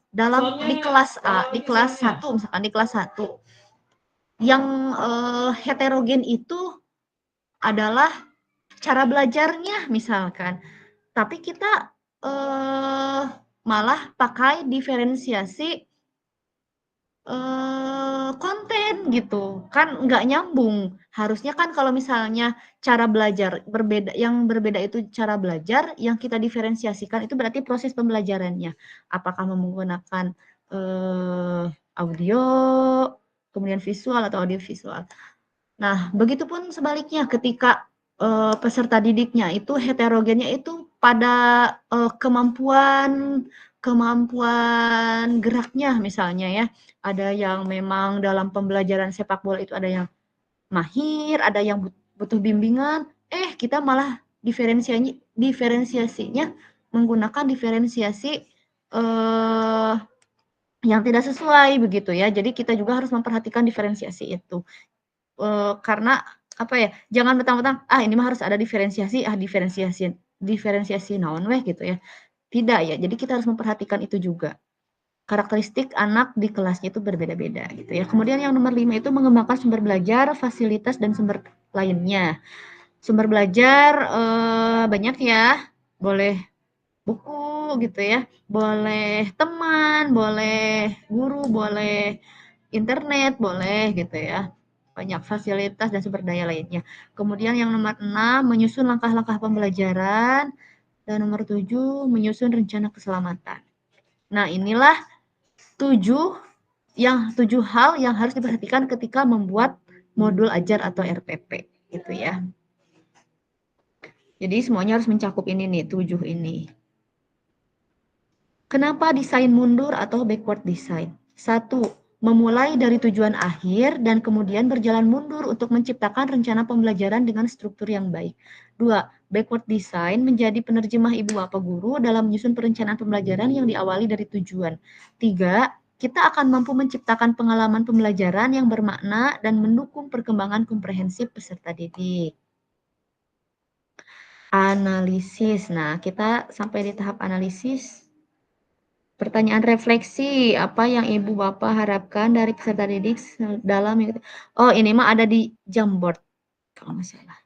di kelas A, di kelas 1 misalkan di kelas 1 yang heterogen itu adalah cara belajarnya misalkan. Tapi kita malah pakai diferensiasi konten gitu, kan nggak nyambung. Harusnya kan kalau misalnya cara belajar yang berbeda itu cara belajar, yang kita diferensiasikan itu berarti proses pembelajarannya. Apakah menggunakan audio, kemudian visual atau audio visual. Nah, begitupun sebaliknya ketika peserta didiknya itu heterogennya itu pada kemampuan geraknya misalnya ya. Ada yang memang dalam pembelajaran sepak bola itu ada yang mahir, ada yang butuh bimbingan. Kita malah diferensiasinya menggunakan diferensiasi yang tidak sesuai begitu ya. Jadi kita juga harus memperhatikan diferensiasi itu. Karena apa ya? Jangan mentang-mentang ini mah harus ada diferensiasi naon weh gitu ya. Tidak ya. Jadi kita harus memperhatikan itu juga. Karakteristik anak di kelasnya itu berbeda-beda gitu ya. Kemudian yang nomor 5 itu mengembangkan sumber belajar, fasilitas dan sumber lainnya. Sumber belajar banyak ya. Boleh buku gitu ya. Boleh teman, boleh guru, boleh internet, boleh gitu ya. Banyak fasilitas dan sumber daya lainnya. Kemudian yang nomor 6 menyusun langkah-langkah pembelajaran dan nomor 7 menyusun rencana keselamatan. Nah, inilah 7 hal yang harus diperhatikan ketika membuat modul ajar atau RPP gitu ya. Jadi semuanya harus mencakup ini nih, 7 ini. Kenapa desain mundur atau backward design? 1. Memulai dari tujuan akhir dan kemudian berjalan mundur untuk menciptakan rencana pembelajaran dengan struktur yang baik. 2. Backward design menjadi penerjemah ibu bapak guru dalam menyusun perencanaan pembelajaran yang diawali dari tujuan. 3. Kita akan mampu menciptakan pengalaman pembelajaran yang bermakna dan mendukung perkembangan komprehensif peserta didik. Analisis. Nah, kita sampai di tahap analisis. Pertanyaan refleksi, apa yang Ibu Bapak harapkan dari peserta didik dalam ini mah ada di Jamboard kalau nggak salah.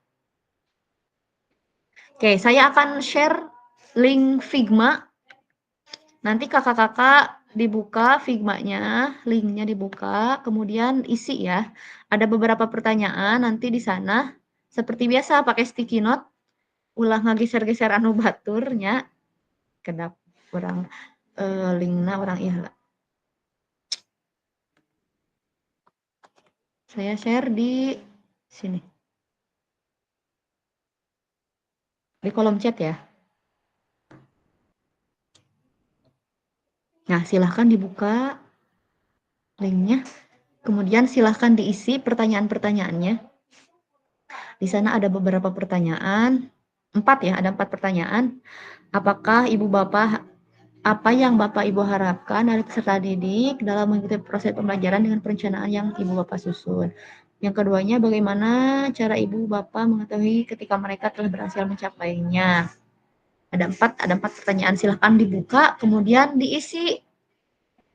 Oke, saya akan share link Figma. Nanti kakak-kakak dibuka Figma-nya, linknya dibuka, kemudian isi ya. Ada beberapa pertanyaan nanti di sana. Seperti biasa pakai sticky note, ulah ngageser-geser anu baturnya. Kedap orang linknya orang iya. Saya share di sini. Di kolom chat ya. Nah, silahkan dibuka linknya. Kemudian silahkan diisi pertanyaan-pertanyaannya. Di sana ada beberapa pertanyaan. 4 ya, ada 4 pertanyaan. Apakah Ibu Bapak, apa yang Bapak Ibu harapkan dari peserta didik dalam mengikuti proses pembelajaran dengan perencanaan yang Ibu Bapak susun? Yang keduanya, bagaimana cara Ibu Bapak mengetahui ketika mereka telah berhasil mencapainya? Ada 4 pertanyaan, silahkan dibuka, kemudian diisi.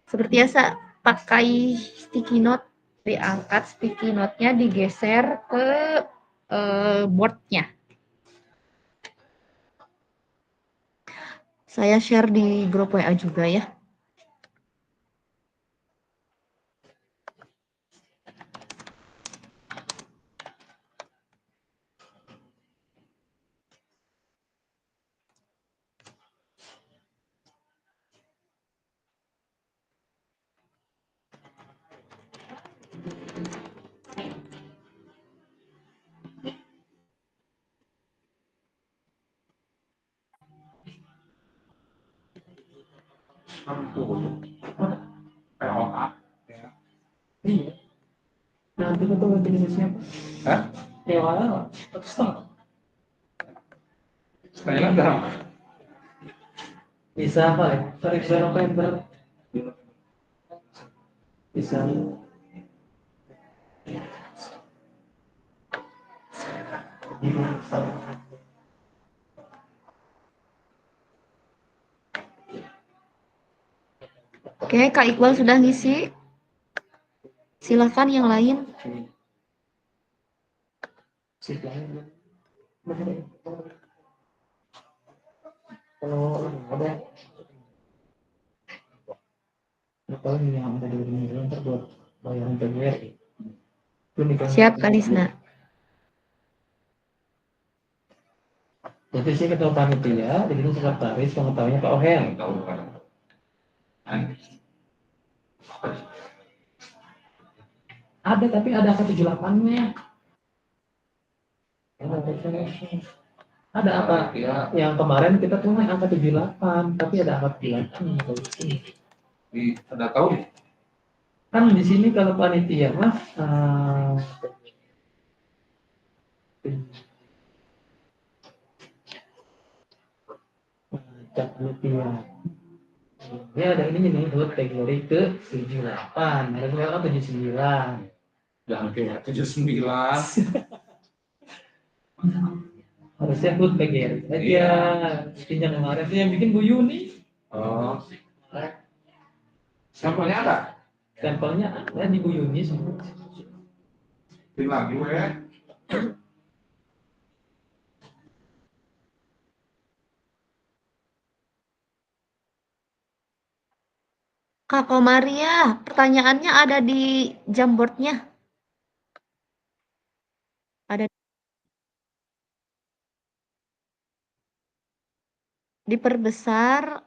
Seperti biasa, pakai sticky note, diangkat sticky note-nya, digeser ke board-nya. Saya share di grup WA juga ya. Nanti itu ngerti jenisnya apa? Hah? Ya, 1,5. Setengah enggak. Bisa apa ya? Sorry, bulan November. Bisa. Oke, Kak Iqbal sudah ngisi. Silakan yang lain. Kalau ada kalau yang ada di rumah ntar buat bayaran PGRI. Siap, Kak Lisna. Jadi sih ketua panitia, di sini sekretaris, pengetahuannya Pak Ohen. Ada tapi ada angka 78-nya. Ada apa? Yang kemarin kita tuh angka 78, tapi ada angka 78. Ada tahu nih? Kan di sini kalau panitia mah cak rupiah. Ini ada ini nih buat kategori ke 78, ada berapa 79. Jangan kayak 79. Harusnya buat kategori aja. Yang kemarin tuh yang bikin Bu Yuni. Oh. Sampelnya ada? Sampelnya ada di Bu Yuni semua. Pilih lagi ya. Kak Komaria, pertanyaannya ada di Jamboardnya. Ada diperbesar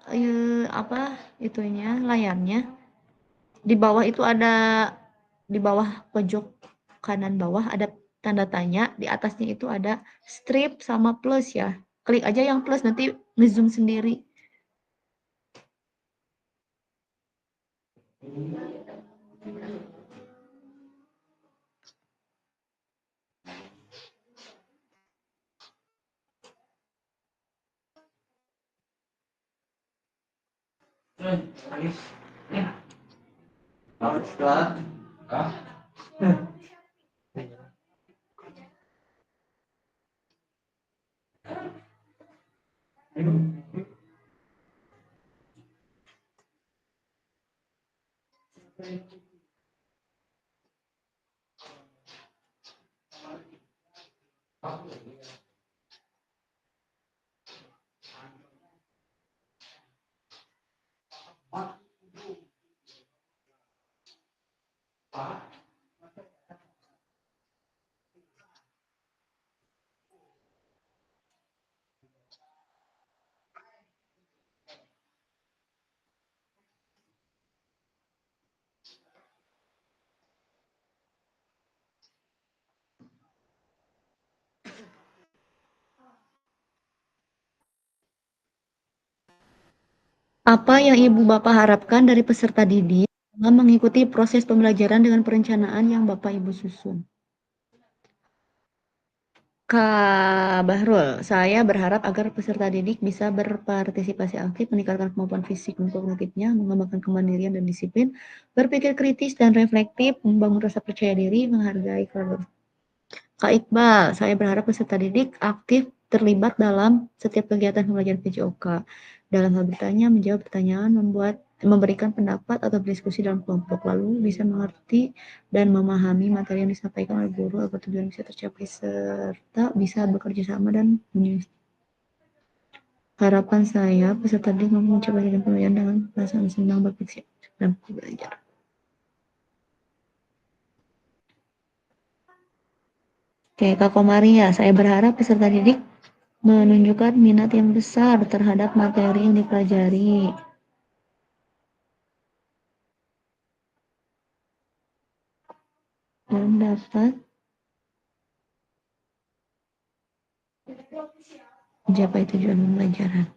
apa itunya layarnya. Di bawah itu ada di bawah pojok kanan bawah ada tanda tanya, di atasnya itu ada strip sama plus ya. Klik aja yang plus nanti ngezoom sendiri. Apa yang Ibu Bapak harapkan dari peserta didik dalam mengikuti proses pembelajaran dengan perencanaan yang Bapak Ibu susun? Kak Bahrul, saya berharap agar peserta didik bisa berpartisipasi aktif, meningkatkan kemampuan fisik dan kognitifnya, mengembangkan kemandirian dan disiplin, berpikir kritis dan reflektif, membangun rasa percaya diri, menghargai keluarga. Kak Iqbal, saya berharap peserta didik aktif terlibat dalam setiap kegiatan pembelajaran PJOK. Dalam hal bertanya, menjawab pertanyaan, memberikan pendapat atau berdiskusi dalam kelompok, lalu bisa mengerti dan memahami materi yang disampaikan oleh guru agar tujuan bisa tercapai serta bisa bekerja sama dan harapan saya peserta didik mampu mencapai tujuan pembelajaran dengan perasaan senang berpikir dan belajar. Oke, Kak Komaria, saya berharap peserta didik menunjukkan minat yang besar terhadap materi yang dipelajari. Dan dapat mencapai tujuan pembelajaran.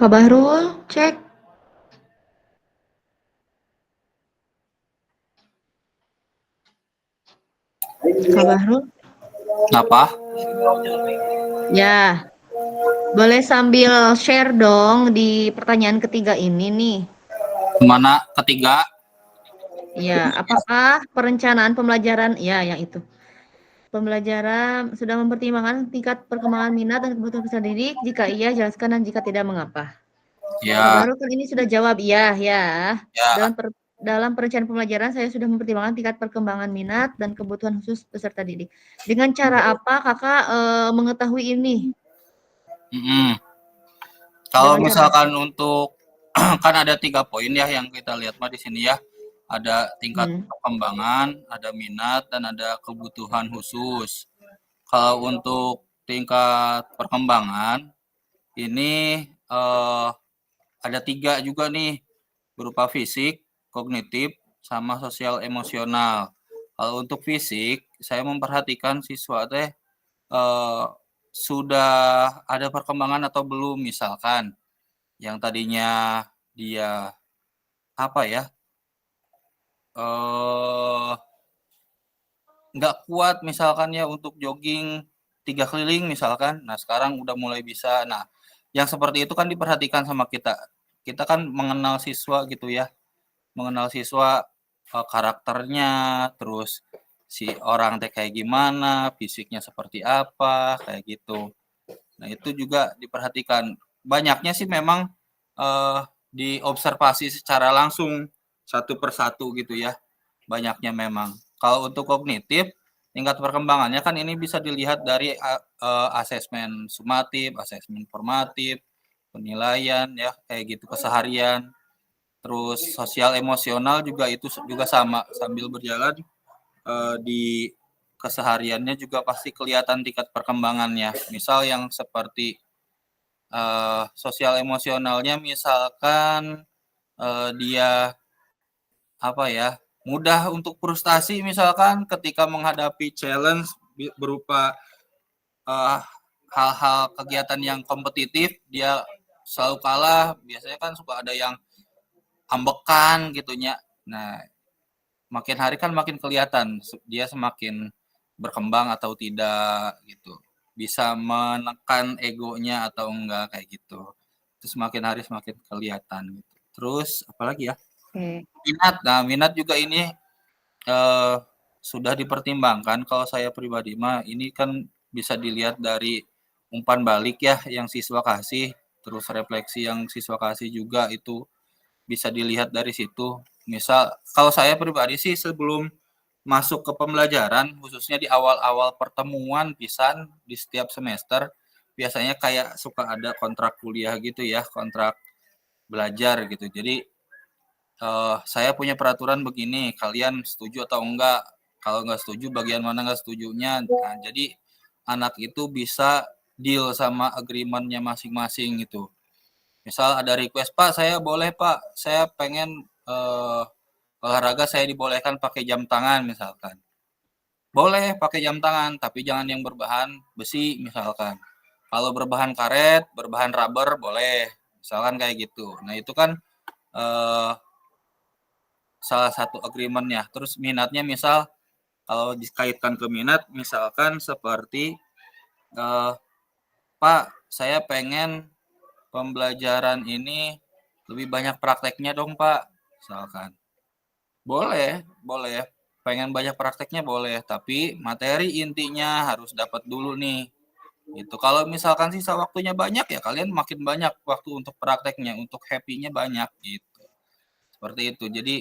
Kak Bahrul, cek. Kak Bahrul? Apa? Ya, boleh sambil share dong di pertanyaan ketiga ini nih. Mana ketiga? Ya, apakah perencanaan pembelajaran, ya yang itu. Pembelajaran sudah mempertimbangkan tingkat perkembangan minat dan kebutuhan peserta didik? Jika iya, jelaskan dan jika tidak mengapa. Kak Ya, Bahrul kan ini sudah jawab iya, ya. ya. Dalam perencanaan pembelajaran saya sudah mempertimbangkan tingkat perkembangan minat dan kebutuhan khusus peserta didik. Dengan cara apa kakak mengetahui ini? Kalau Dengan cara misalkan untuk kan ada 3 poin ya yang kita lihat mah di sini ya. Ada tingkat perkembangan, ada minat, dan ada kebutuhan khusus. Kalau untuk tingkat perkembangan ini ada 3 juga nih, berupa fisik, kognitif, sama sosial emosional. Kalau untuk fisik, saya memperhatikan siswa teh sudah ada perkembangan atau belum, misalkan yang tadinya dia apa ya, nggak kuat misalkan ya untuk jogging 3 keliling misalkan, nah sekarang udah mulai bisa. Nah, yang seperti itu kan diperhatikan sama kita. Kita kan mengenal siswa gitu ya, mengenal siswa karakternya, terus si orang teh kayak gimana, fisiknya seperti apa, kayak gitu. Nah, itu juga diperhatikan. Banyaknya sih memang diobservasi secara langsung satu persatu gitu ya. Banyaknya memang. Kalau untuk kognitif, tingkat perkembangannya kan ini bisa dilihat dari asesmen sumatif, asesmen formatif, penilaian ya, kayak gitu, keseharian. Terus sosial emosional juga itu juga sama, sambil berjalan di kesehariannya juga pasti kelihatan tingkat perkembangannya. Misal yang seperti sosial emosionalnya misalkan dia apa ya, mudah untuk frustasi misalkan ketika menghadapi challenge berupa hal-hal kegiatan yang kompetitif, dia selalu kalah, biasanya kan suka ada yang ambekan gitunya. Nah, makin hari kan makin kelihatan dia semakin berkembang atau tidak gitu. Bisa menekan egonya atau enggak, kayak gitu. Terus semakin hari semakin kelihatan gitu. Terus apalagi ya? Minat. Nah, minat juga ini sudah dipertimbangkan. Kalau saya pribadi mah ini kan bisa dilihat dari umpan balik ya yang siswa kasih, terus refleksi yang siswa kasih juga itu bisa dilihat dari situ. Misal kalau saya pribadi sih sebelum masuk ke pembelajaran, khususnya di awal-awal pertemuan pisan di setiap semester, biasanya kayak suka ada kontrak kuliah gitu ya, kontrak belajar gitu. Jadi saya punya peraturan begini, kalian setuju atau enggak? Kalau enggak setuju, bagian mana enggak setujunya? Nah, jadi anak itu bisa deal sama agreement-nya masing-masing gitu. Misal ada request, Pak, saya boleh Pak, saya pengen olahraga saya dibolehkan pakai jam tangan misalkan. Boleh pakai jam tangan, tapi jangan yang berbahan besi misalkan. Kalau berbahan karet, berbahan rubber boleh, misalkan kayak gitu. Nah itu kan salah satu agreement-nya. Terus minatnya misal kalau dikaitkan ke minat, misalkan seperti Pak, saya pengen pembelajaran ini lebih banyak prakteknya dong Pak, misalkan. Boleh, boleh. Pengen banyak prakteknya boleh, tapi materi intinya harus dapat dulu nih. Gitu. Kalau misalkan sisa waktunya banyak ya kalian makin banyak waktu untuk prakteknya, untuk happy-nya banyak gitu. Seperti itu. Jadi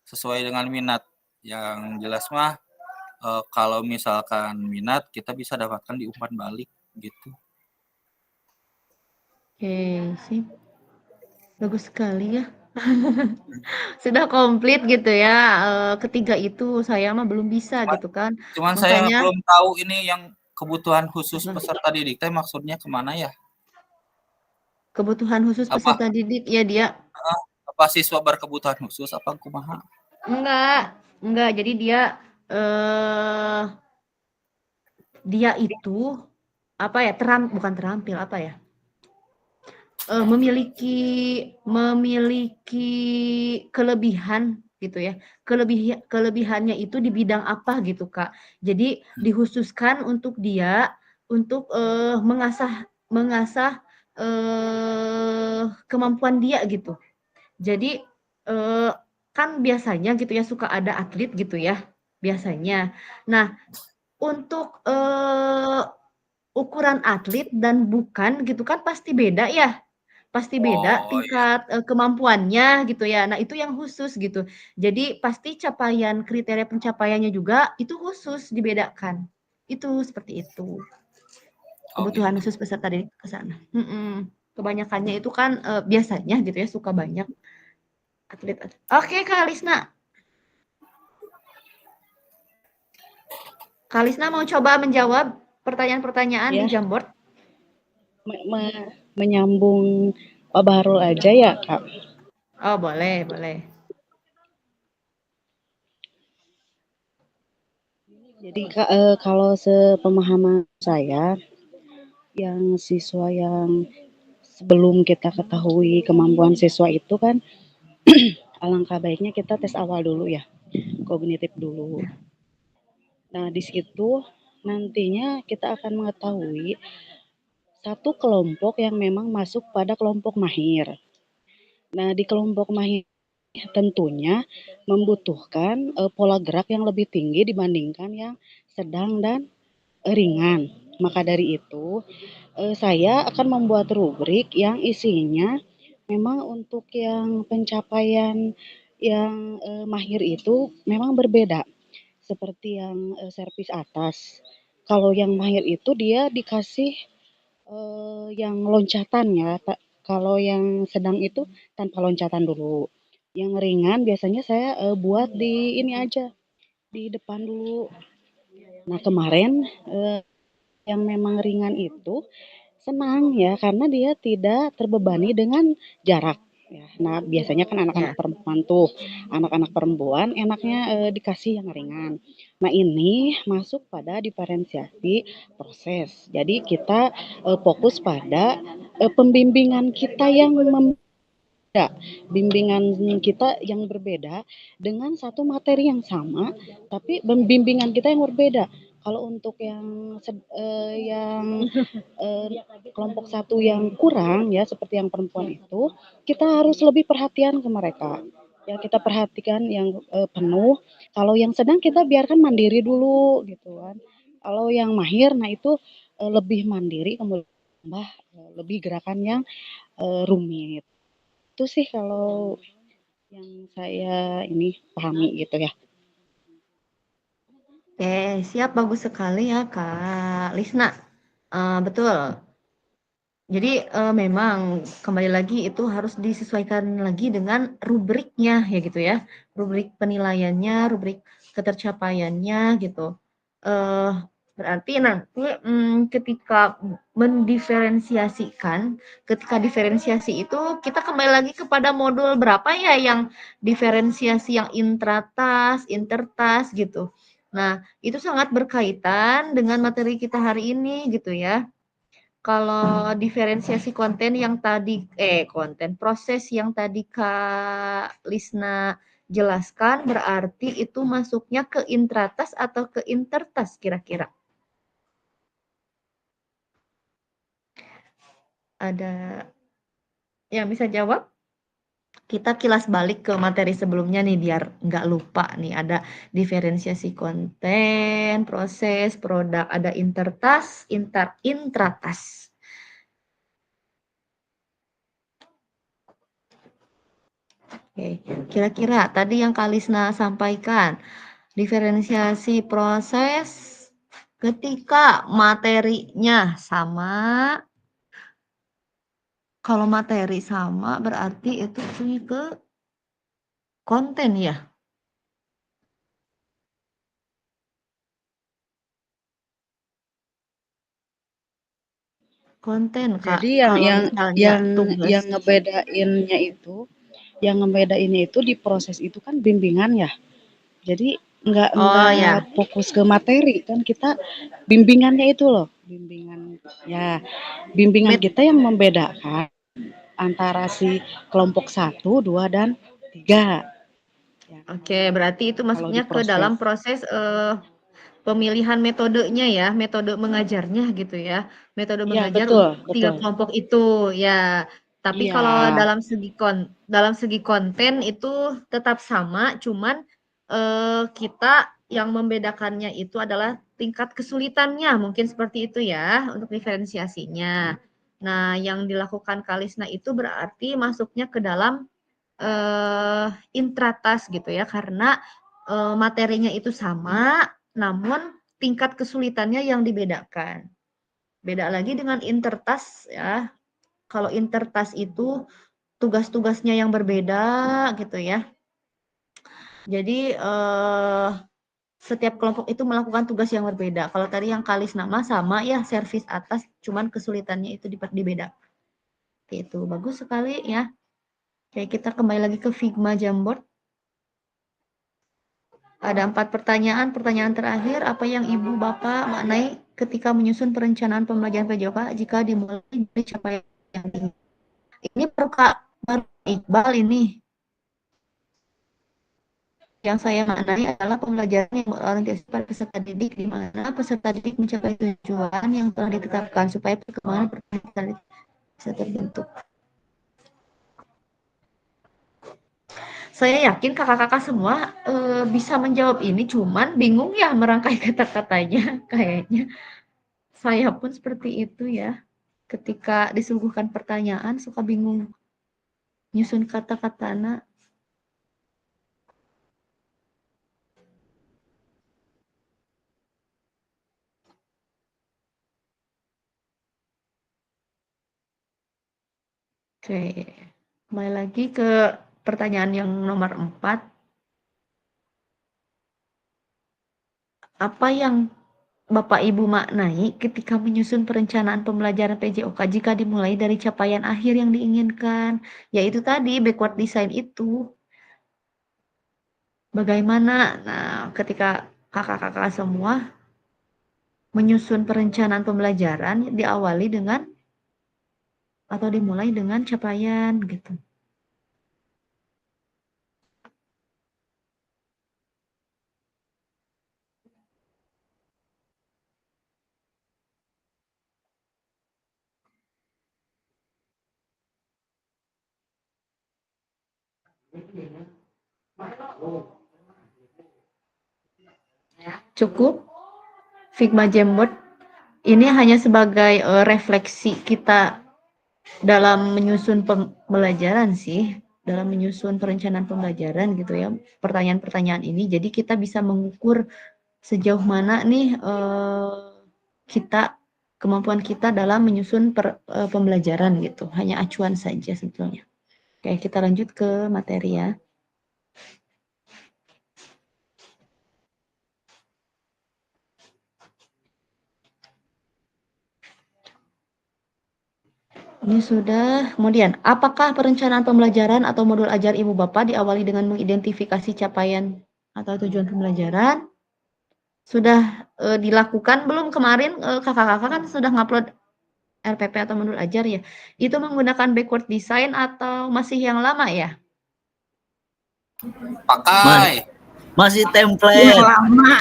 sesuai dengan minat. Yang jelas mah kalau misalkan minat kita bisa dapatkan di umpan balik gitu. Oke, sip. Bagus sekali ya. Sudah komplit gitu ya. Ketiga itu saya mah belum bisa gitu kan. Cuman saya Makanya belum tahu ini yang kebutuhan khusus apa? peserta didik teh maksudnya kemana ya? Kebutuhan khusus Apa peserta didik ya dia apa siswa berkebutuhan khusus apa kumaha? enggak. Jadi eh dia itu apa ya? Bukan terampil apa ya? Memiliki kelebihan gitu ya. Kelebihannya itu di bidang apa gitu, Kak. Jadi dikhususkan untuk dia untuk mengasah kemampuan dia gitu. Jadi kan biasanya gitu ya suka ada atlet gitu ya, biasanya. Nah, untuk ukuran atlet dan bukan gitu kan pasti beda ya. Pasti beda Oh iya. tingkat kemampuannya gitu ya. Nah, itu yang khusus gitu. Jadi pasti kriteria pencapaiannya juga itu khusus dibedakan. Itu seperti itu. Kebutuhan gitu. khusus peserta didik ke sana. Kebanyakannya itu kan biasanya gitu ya suka banyak atlet. Oke, Kak Lisna. Kak Lisna mau coba menjawab pertanyaan-pertanyaan di Jamboard? Menyambung Pak Bahrul aja ya, Kak. Oh, boleh. Jadi kalau sepemahaman saya, yang siswa yang sebelum kita ketahui kemampuan siswa itu kan alangkah baiknya kita tes awal dulu ya, kognitif dulu. Nah, di situ nantinya kita akan mengetahui satu kelompok yang memang masuk pada kelompok mahir. Nah, di kelompok mahir tentunya membutuhkan pola gerak yang lebih tinggi dibandingkan yang sedang dan ringan. Maka dari itu, saya akan membuat rubrik yang isinya memang untuk yang pencapaian yang mahir itu memang berbeda. Seperti yang servis atas. Kalau yang mahir itu dia dikasih yang loncatan ya. Kalau yang sedang itu tanpa loncatan dulu. Yang ringan biasanya saya buat di ini aja, di depan dulu. Nah, kemarin yang memang ringan itu senang ya karena dia tidak terbebani dengan jarak. Ya, nah, biasanya kan anak-anak perempuan tuh, anak-anak perempuan enaknya dikasih yang ringan. Nah, ini masuk pada diferensiasi proses. Jadi kita fokus pada pembimbingan kita yang bimbingan kita yang berbeda dengan satu materi yang sama, tapi bimbingan kita yang berbeda. Kalau untuk yang kelompok satu yang kurang ya seperti yang perempuan itu, kita harus lebih perhatian ke mereka. Ya kita perhatikan yang penuh. Kalau yang sedang kita biarkan mandiri dulu gitu kan. Kalau yang mahir, nah itu lebih mandiri kemudian lebih gerakan yang rumit. Itu sih kalau yang saya ini pahami gitu ya. Oke, siap. Bagus sekali ya, Kak Lisna. Betul. Jadi memang kembali lagi itu harus disesuaikan lagi dengan rubriknya ya gitu ya. Rubrik penilaiannya, rubrik ketercapaiannya gitu. Berarti nanti ketika ketika diferensiasi itu kita kembali lagi kepada modul berapa ya yang diferensiasi yang intratas, intertas gitu. Nah, itu sangat berkaitan dengan materi kita hari ini gitu ya. Kalau diferensiasi konten yang tadi proses yang tadi Kak Lisna jelaskan berarti itu masuknya ke intratas atau ke intertas kira-kira? Ada yang bisa jawab? Kita kilas balik ke materi sebelumnya nih biar nggak lupa nih. Ada diferensiasi konten, proses, produk, ada intertas, intratas. Oke, kira-kira tadi yang Kalisna sampaikan, diferensiasi proses ketika materinya sama. Kalau materi sama berarti itu ke konten ya. Konten Kak. Jadi Kalau misalnya tugas. yang ngebedainnya itu di proses itu kan bimbingan ya. Jadi nggak ya. fokus ke materi kan, kita bimbingannya itu loh, bimbingan kita yang membedakan antara si kelompok 1, 2, dan 3. Oke, berarti itu masuknya ke dalam proses pemilihan metodenya ya, metode mengajarnya gitu ya. Metode mengajar untuk 3 kelompok itu ya. Tapi kalau dalam segi konten itu tetap sama, cuman kita yang membedakannya itu adalah tingkat kesulitannya, mungkin seperti itu ya untuk diferensiasinya. Nah, yang dilakukan Kalisna itu berarti masuknya ke dalam intratas gitu ya, karena materinya itu sama, namun tingkat kesulitannya yang dibedakan. Beda lagi dengan intertas ya. Kalau intertas itu tugas-tugasnya yang berbeda gitu ya. Jadi setiap kelompok itu melakukan tugas yang berbeda. Kalau tadi yang Kalisna sama ya, servis atas, cuman kesulitannya itu dibeda. Itu bagus sekali ya. Oke, kita kembali lagi ke Figma Jamboard. Ada 4 pertanyaan. Pertanyaan terakhir, apa yang Ibu Bapak maknai ketika menyusun perencanaan pembelajaran PJOK jika dimulai dari capaian yang tinggi? Ini baru Iqbal ini. Yang saya maknai adalah pembelajaran yang berorientasi pada peserta didik, di mana peserta didik mencapai tujuan yang telah ditetapkan supaya perkembangan peserta didik bisa terbentuk. Saya yakin kakak-kakak semua bisa menjawab ini, cuman bingung ya merangkai kata-katanya kayaknya. Saya pun seperti itu ya. Ketika disuguhkan pertanyaan suka bingung nyusun kata-katanya. Oke, kembali lagi ke pertanyaan yang nomor 4. Apa yang Bapak Ibu maknai ketika menyusun perencanaan pembelajaran PJOK jika dimulai dari capaian akhir yang diinginkan? Yaitu tadi backward design itu. Bagaimana? Nah, ketika kakak-kakak semua menyusun perencanaan pembelajaran diawali dengan atau dimulai dengan capaian gitu. Cukup? Figma Jamboard ini hanya sebagai refleksi kita dalam menyusun pembelajaran sih, dalam menyusun perencanaan pembelajaran gitu ya, pertanyaan-pertanyaan ini. Jadi kita bisa mengukur sejauh mana nih kemampuan kita dalam menyusun pembelajaran gitu. Hanya acuan saja sebetulnya. Oke, kita lanjut ke materi ya. Ini sudah. Kemudian, apakah perencanaan pembelajaran atau modul ajar Ibu Bapak diawali dengan mengidentifikasi capaian atau tujuan pembelajaran? Sudah dilakukan belum kemarin kakak-kakak kan sudah ngupload RPP atau modul ajar ya? Itu menggunakan backward design atau masih yang lama ya? Pakai. Masih template. Yang lama.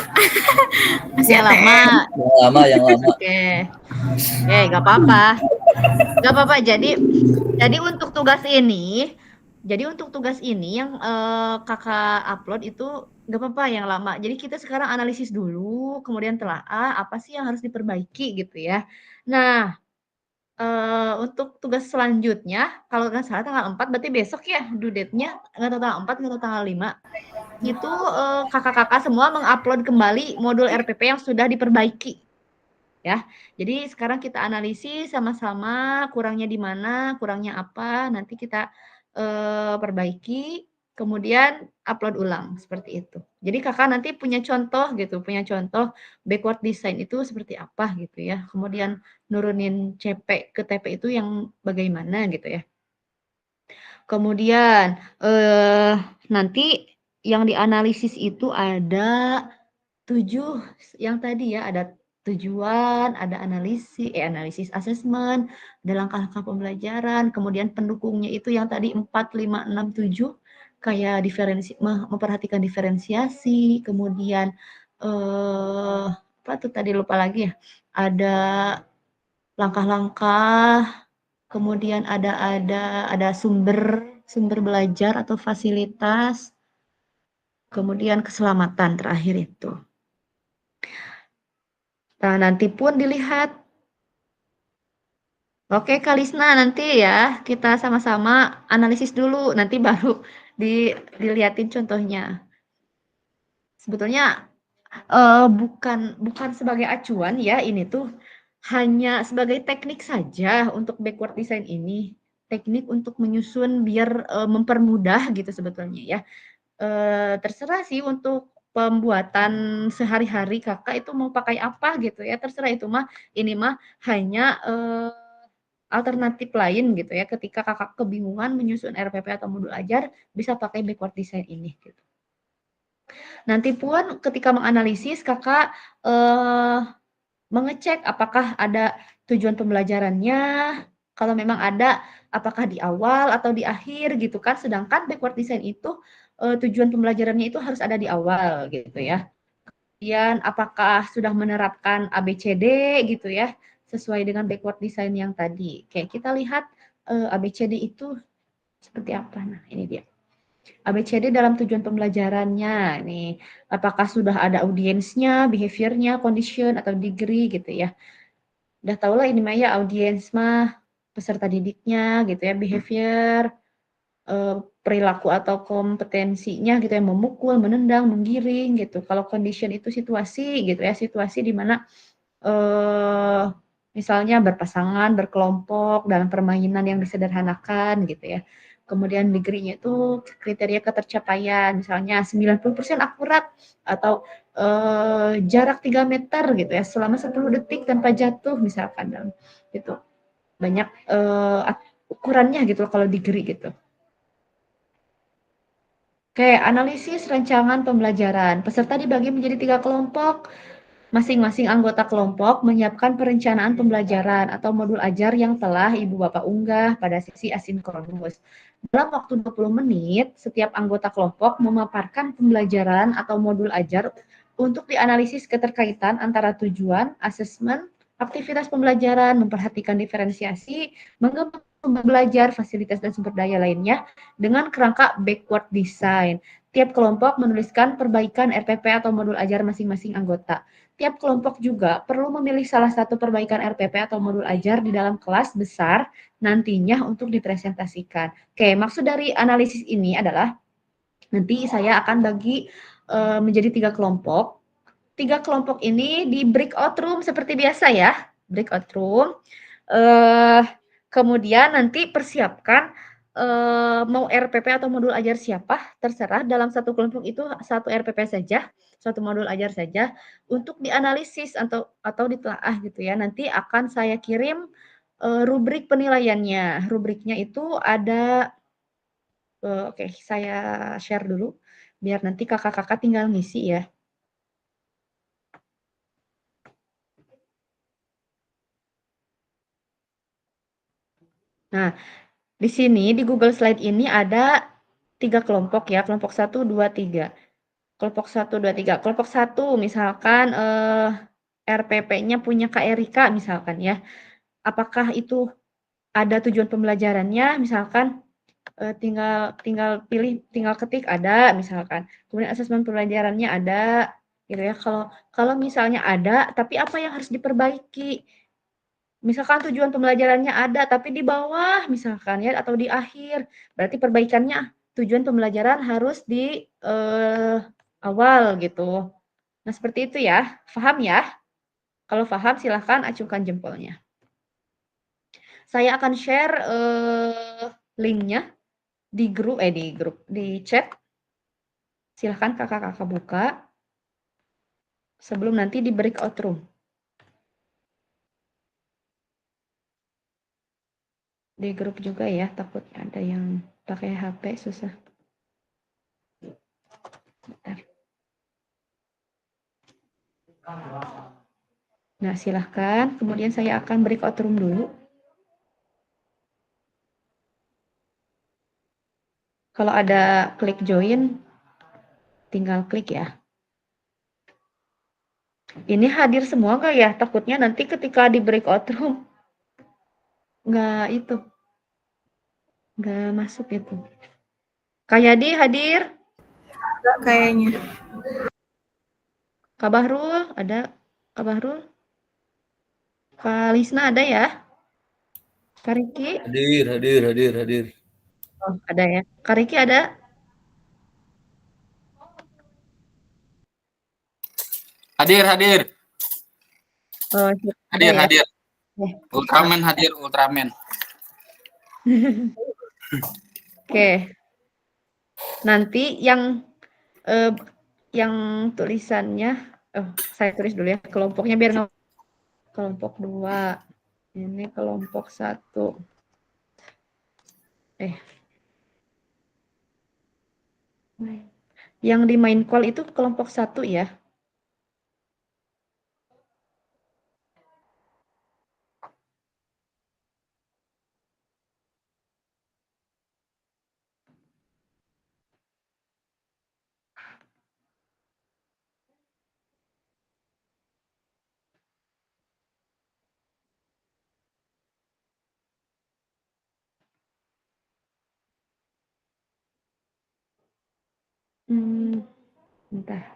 Masih yang lama. Yang lama. Oke, nggak apa-apa. Nggak apa-apa. Jadi untuk tugas ini Jadi untuk tugas ini yang kakak upload itu nggak apa-apa yang lama. Jadi kita sekarang analisis dulu, kemudian telaah apa sih yang harus diperbaiki gitu ya. Nah, untuk tugas selanjutnya, kalau nggak salah tanggal 4 berarti besok ya due date-nya, nggak tahu tanggal 4, nggak tahu tanggal 5. Itu kakak-kakak semua mengupload kembali modul RPP yang sudah diperbaiki. Ya, jadi sekarang kita analisis sama-sama kurangnya di mana, kurangnya apa, nanti kita perbaiki, kemudian upload ulang seperti itu. Jadi kakak nanti punya contoh gitu, punya contoh backward design itu seperti apa gitu ya. Kemudian nurunin CP ke TP itu yang bagaimana gitu ya. Kemudian nanti yang dianalisis itu ada 7 yang tadi ya, ada tujuan, ada analisis asesmen, ada langkah-langkah pembelajaran, kemudian pendukungnya itu yang tadi 4, 5, 6, 7 kayak memperhatikan diferensiasi, kemudian apa tuh tadi lupa lagi ya. Ada langkah-langkah, kemudian ada sumber belajar atau fasilitas, kemudian keselamatan terakhir itu. Nah, nanti pun dilihat. Oke, Kalisna, nanti ya kita sama-sama analisis dulu, nanti baru dilihatin contohnya. Sebetulnya bukan sebagai acuan ya, ini tuh hanya sebagai teknik saja untuk backward design ini. Teknik untuk menyusun biar mempermudah gitu sebetulnya ya. Terserah sih untuk pembuatan sehari-hari kakak itu mau pakai apa gitu ya, terserah itu mah, ini mah hanya alternatif lain gitu ya, ketika kakak kebingungan menyusun RPP atau modul ajar, bisa pakai backward design ini gitu. Nanti pun ketika menganalisis kakak mengecek apakah ada tujuan pembelajarannya, kalau memang ada, apakah di awal atau di akhir gitu kan, sedangkan backward design itu tujuan pembelajarannya itu harus ada di awal gitu ya. Kemudian apakah sudah menerapkan ABCD gitu ya, sesuai dengan backward design yang tadi. Kayak kita lihat ABCD itu seperti apa. Nah, ini dia. ABCD dalam tujuan pembelajarannya. Nih, apakah sudah ada audiensnya, behaviornya, condition, atau degree gitu ya. Udah tau lah ini mah ya, audiens mah peserta didiknya gitu ya, behavior, perilaku atau kompetensinya gitu ya, memukul, menendang, menggiring gitu. Kalau condition itu situasi gitu ya, situasi di mana misalnya berpasangan, berkelompok dalam permainan yang disederhanakan gitu ya. Kemudian degree-nya itu kriteria ketercapaian, misalnya 90% akurat atau jarak 3 meter gitu ya, selama 10 detik tanpa jatuh misalkan dalam gitu. Banyak ukurannya gitu kalau degree gitu. Oke, analisis rancangan pembelajaran. Peserta dibagi menjadi 3 kelompok. Masing-masing anggota kelompok menyiapkan perencanaan pembelajaran atau modul ajar yang telah Ibu Bapak unggah pada sesi asinkronus. Dalam waktu 20 menit, setiap anggota kelompok memaparkan pembelajaran atau modul ajar untuk dianalisis keterkaitan antara tujuan, asesmen, aktivitas pembelajaran, memperhatikan diferensiasi, mengembangkan belajar, fasilitas dan sumber daya lainnya dengan kerangka backward design. Tiap kelompok menuliskan perbaikan RPP atau modul ajar masing-masing anggota. Tiap kelompok juga perlu memilih salah satu perbaikan RPP atau modul ajar di dalam kelas besar nantinya untuk dipresentasikan. Oke, maksud dari analisis ini adalah nanti saya akan bagi menjadi 3 kelompok. 3 kelompok ini di breakout room seperti biasa ya, breakout room. Kemudian nanti persiapkan mau RPP atau modul ajar siapa, terserah. Dalam satu kelompok itu satu RPP saja, satu modul ajar saja, untuk dianalisis atau ditelaah gitu ya. Nanti akan saya kirim rubrik penilaiannya. Rubriknya itu ada, oke, saya share dulu, biar nanti kakak-kakak tinggal ngisi ya. Nah, di sini di Google Slide ini ada 3 kelompok ya, kelompok 1, 2, 3. Kelompok 1, 2, 3. Kelompok 1 misalkan RPP-nya punya Kak Erika misalkan ya. Apakah itu ada tujuan pembelajarannya misalkan tinggal ketik ada misalkan. Kemudian asesmen pembelajarannya ada gitu ya. Kalau misalnya ada, tapi apa yang harus diperbaiki? Misalkan tujuan pembelajarannya ada, tapi di bawah misalkan ya atau di akhir, berarti perbaikannya tujuan pembelajaran harus di awal gitu. Nah, seperti itu ya. Paham ya? Kalau paham silahkan acungkan jempolnya. Saya akan share linknya di chat. Silahkan kakak-kakak buka sebelum nanti di breakout room. Di grup juga ya, takut ada yang pakai HP susah. Bentar. Nah, silahkan. Kemudian saya akan breakout room dulu. Kalau ada klik join, tinggal klik ya. Ini hadir semua nggak ya? Takutnya nanti ketika di breakout room, nggak masuk itu. Kak Yadi hadir? Kayaknya. Kak Bahrul, ada? Kak Bahrul? Kak Lisna ada ya? Kak Riki? Hadir. Oh, ada ya. Kak Riki ada? Hadir. Oh, Hadir. Ya. Ultraman hadir, Ultraman. Oke. Nanti yang tulisannya, saya tulis dulu ya, kelompoknya biar nggak kelompok 2. Ini kelompok 1. Yang di main call itu kelompok 1 ya. Bentar.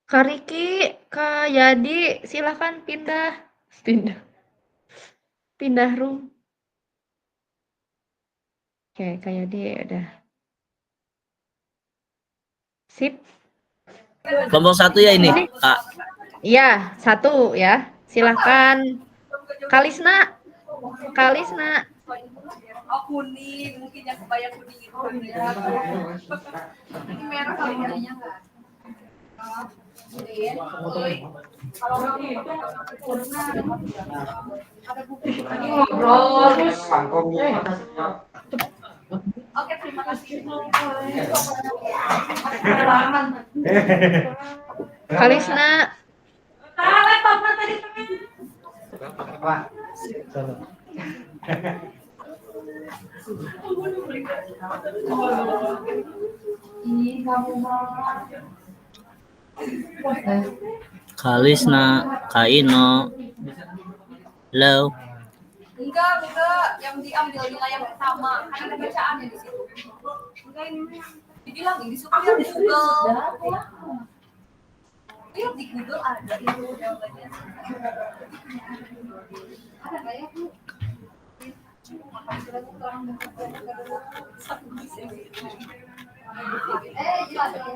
Kak Riki, Kak Yadi, silahkan pindah room. Oke, Kak Yadi udah. Sip. Kelompok 1 ya ini, Kak. Iya, 1 ya. Silahkan. Kak Lisna. Oh, kuning, mungkin yang kebayang kuning itu. Ini merah kali warnanya enggak? Ngobrol terus Oke, terima kasih. Kalisna. Laptopnya tadi. Pak. Ini kamu Kalisna, Kaino. Halo. Enggak, yang diambil wilayah pertama, kan ada bacaannya di situ. Enggak ini dibilang di situ lihat di Google. Lihat di Google ada itu jawabannya. Ada nggak ya Bu? Jelas ya.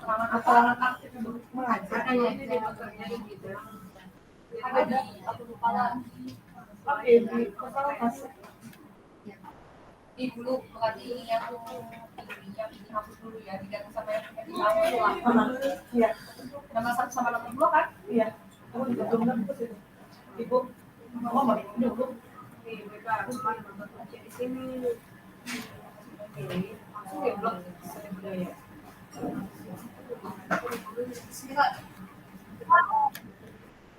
Keterangan aktif mengajar gitu. Ada di aku lupa lagi. Oke, di di dulu berarti yang dihapus dulu ya, diganti sama yang di awal. Iya. Nama 1 sama nama 2 kan? Iya. Kamu juga belum hapus itu. Ibu, mau dulu. di sini. Langsung dia blok seni budaya.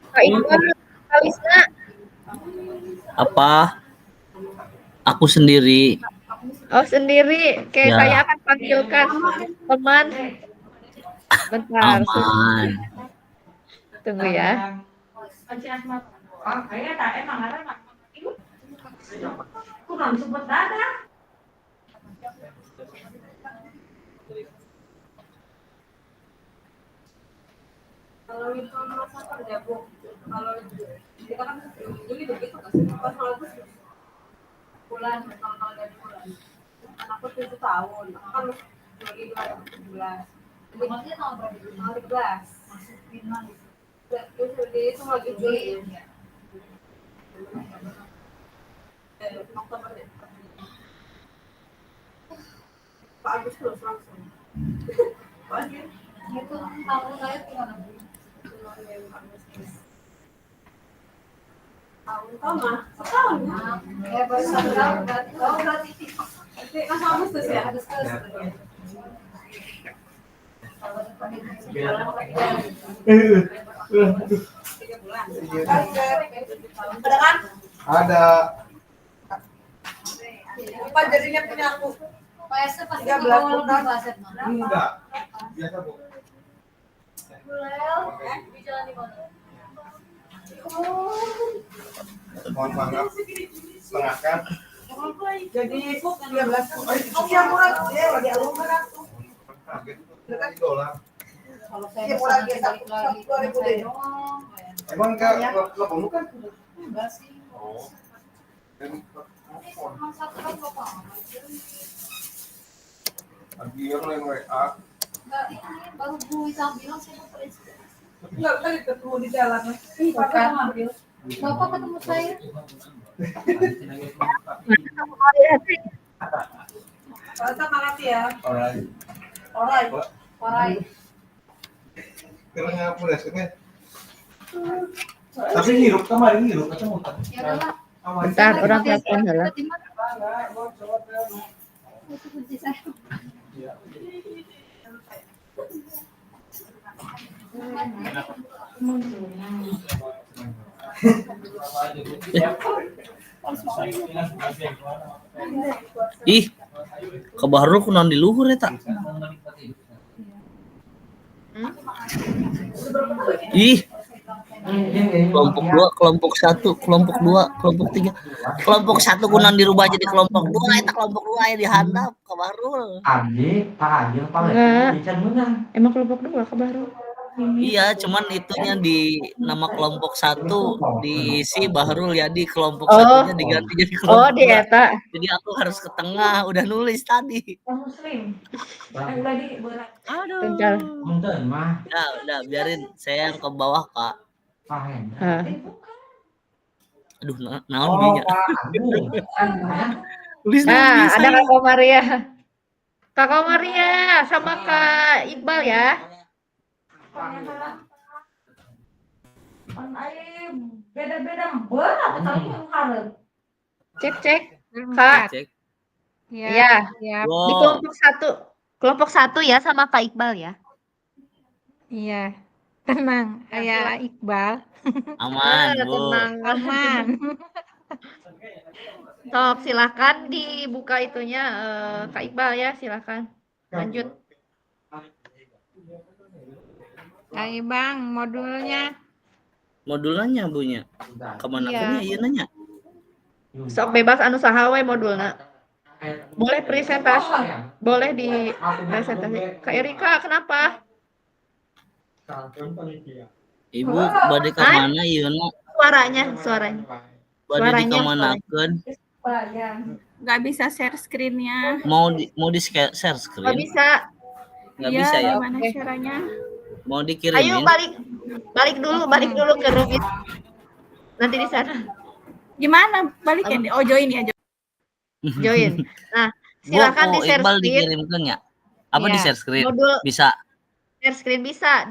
Kak Iqbal, Kak Wisna. Apa? Aku sendiri. Oh, sendiri. Oke, Ya. saya akan panggilkan teman. Bentar, Aman. tunggu ya. Kalau itu masa kerja Bu, kalau kita kan Juli begitu kan sih, pas Agustus bulan kalau dari bulan. Anakku 7 tahun, aku kan Juli 2017. Maksudnya tahun berapa? Tahun 13. Masukin lagi. Terus itu lagi Juli. Oktober deh. Pak Agustus langsung. Itu tahun saya gimana Bu? Tahun mah setahun ya baru 1 tahun berarti masuk Agustus ya Agustus ada kan Ada. apa jadinya punya aku PS pasti bawa lebih baset Enggak. Biasa, Bu. di jalan di mana Mohon maaf. Setengahkan. jadi ibu 13 oh yang murah ya lagi alumni aku Dekat dolar. kalau saya murah dia balik lagi 2000 deh Emang enggak kamu kan? enggak sih Oh. Emang satu kan berapa Lagi yang lain WA. enggak ini baru Bu Wisam bilang saya mau pergi Enggak tadi ketemu di jalan. Ih, Bapak ngambil. Bapak ketemu saya. Bapak makasih ya. Alright. Alright. Kira ngapur ya sebenarnya. Tapi ngirup kemarin ngirup aja muter. Ya udahlah. Bentar, orang telepon dulu. Itu kunci saya. Ih, kabarul kunaon di luhur eta. Ih, kelompok 2, kelompok 1, kelompok 2, kelompok 3. Kelompok 1 kunaon dirubah jadi kelompok 2, eta kelompok 2 aya dihandap kabarul. Abdi, Pak Agil, Pak Enggak. Richard menang. Emang kelompok 2 ke baru? Iya, cuman itunya di nama kelompok 1 diisi Bahrul ya di kelompok Oh. satunya diganti jadi kelompok Oh, di 2. eta. Jadi aku harus ke tengah, udah nulis tadi. Muslim. Aduh. Bentar. Punten mah. Udah biarin saya yang ke bawah, Kak. Pahen. Hah. Aduh, naon dinya. Tulis Nah, bisa ada ya. Kak Komaria. Kak Komaria sama Kak Iqbal ya. Beda-beda berat tapi yang harus. Cek. Kak. Cek. Iya. Ya, Di Wow. kelompok 1. Kelompok 1 ya sama Kak Iqbal ya. iya. Tenang, ayah Iqbal. Aman, Bu. Tenang. Aman. Sok, silakan dibuka itunya Kak Iqbal ya, silakan. Lanjut. Ayo Bang, modulnya. Modulnya bunya. Kemana Iya. kan ya ieu nanya? Sok bebas anu saha we modulna. Boleh presentasi, boleh di presentasi. Kak Erika, kenapa? Ibu bade ka mana ieu na? Suaranya. Bade di ka manakeun? Nggak bisa share screen-nya. Mau di share Nggak screen? bisa. Nggak Iya, bisa ya? gimana caranya? Mau Ayo dikirimin? balik dulu ke room itu. Nanti di sana Gimana baliknya? Oh, join ya. join. Nah, silakan di share Iqbal screen. dikirimkan ya? Apa di Iya. share screen? Modul Bisa. share screen bisa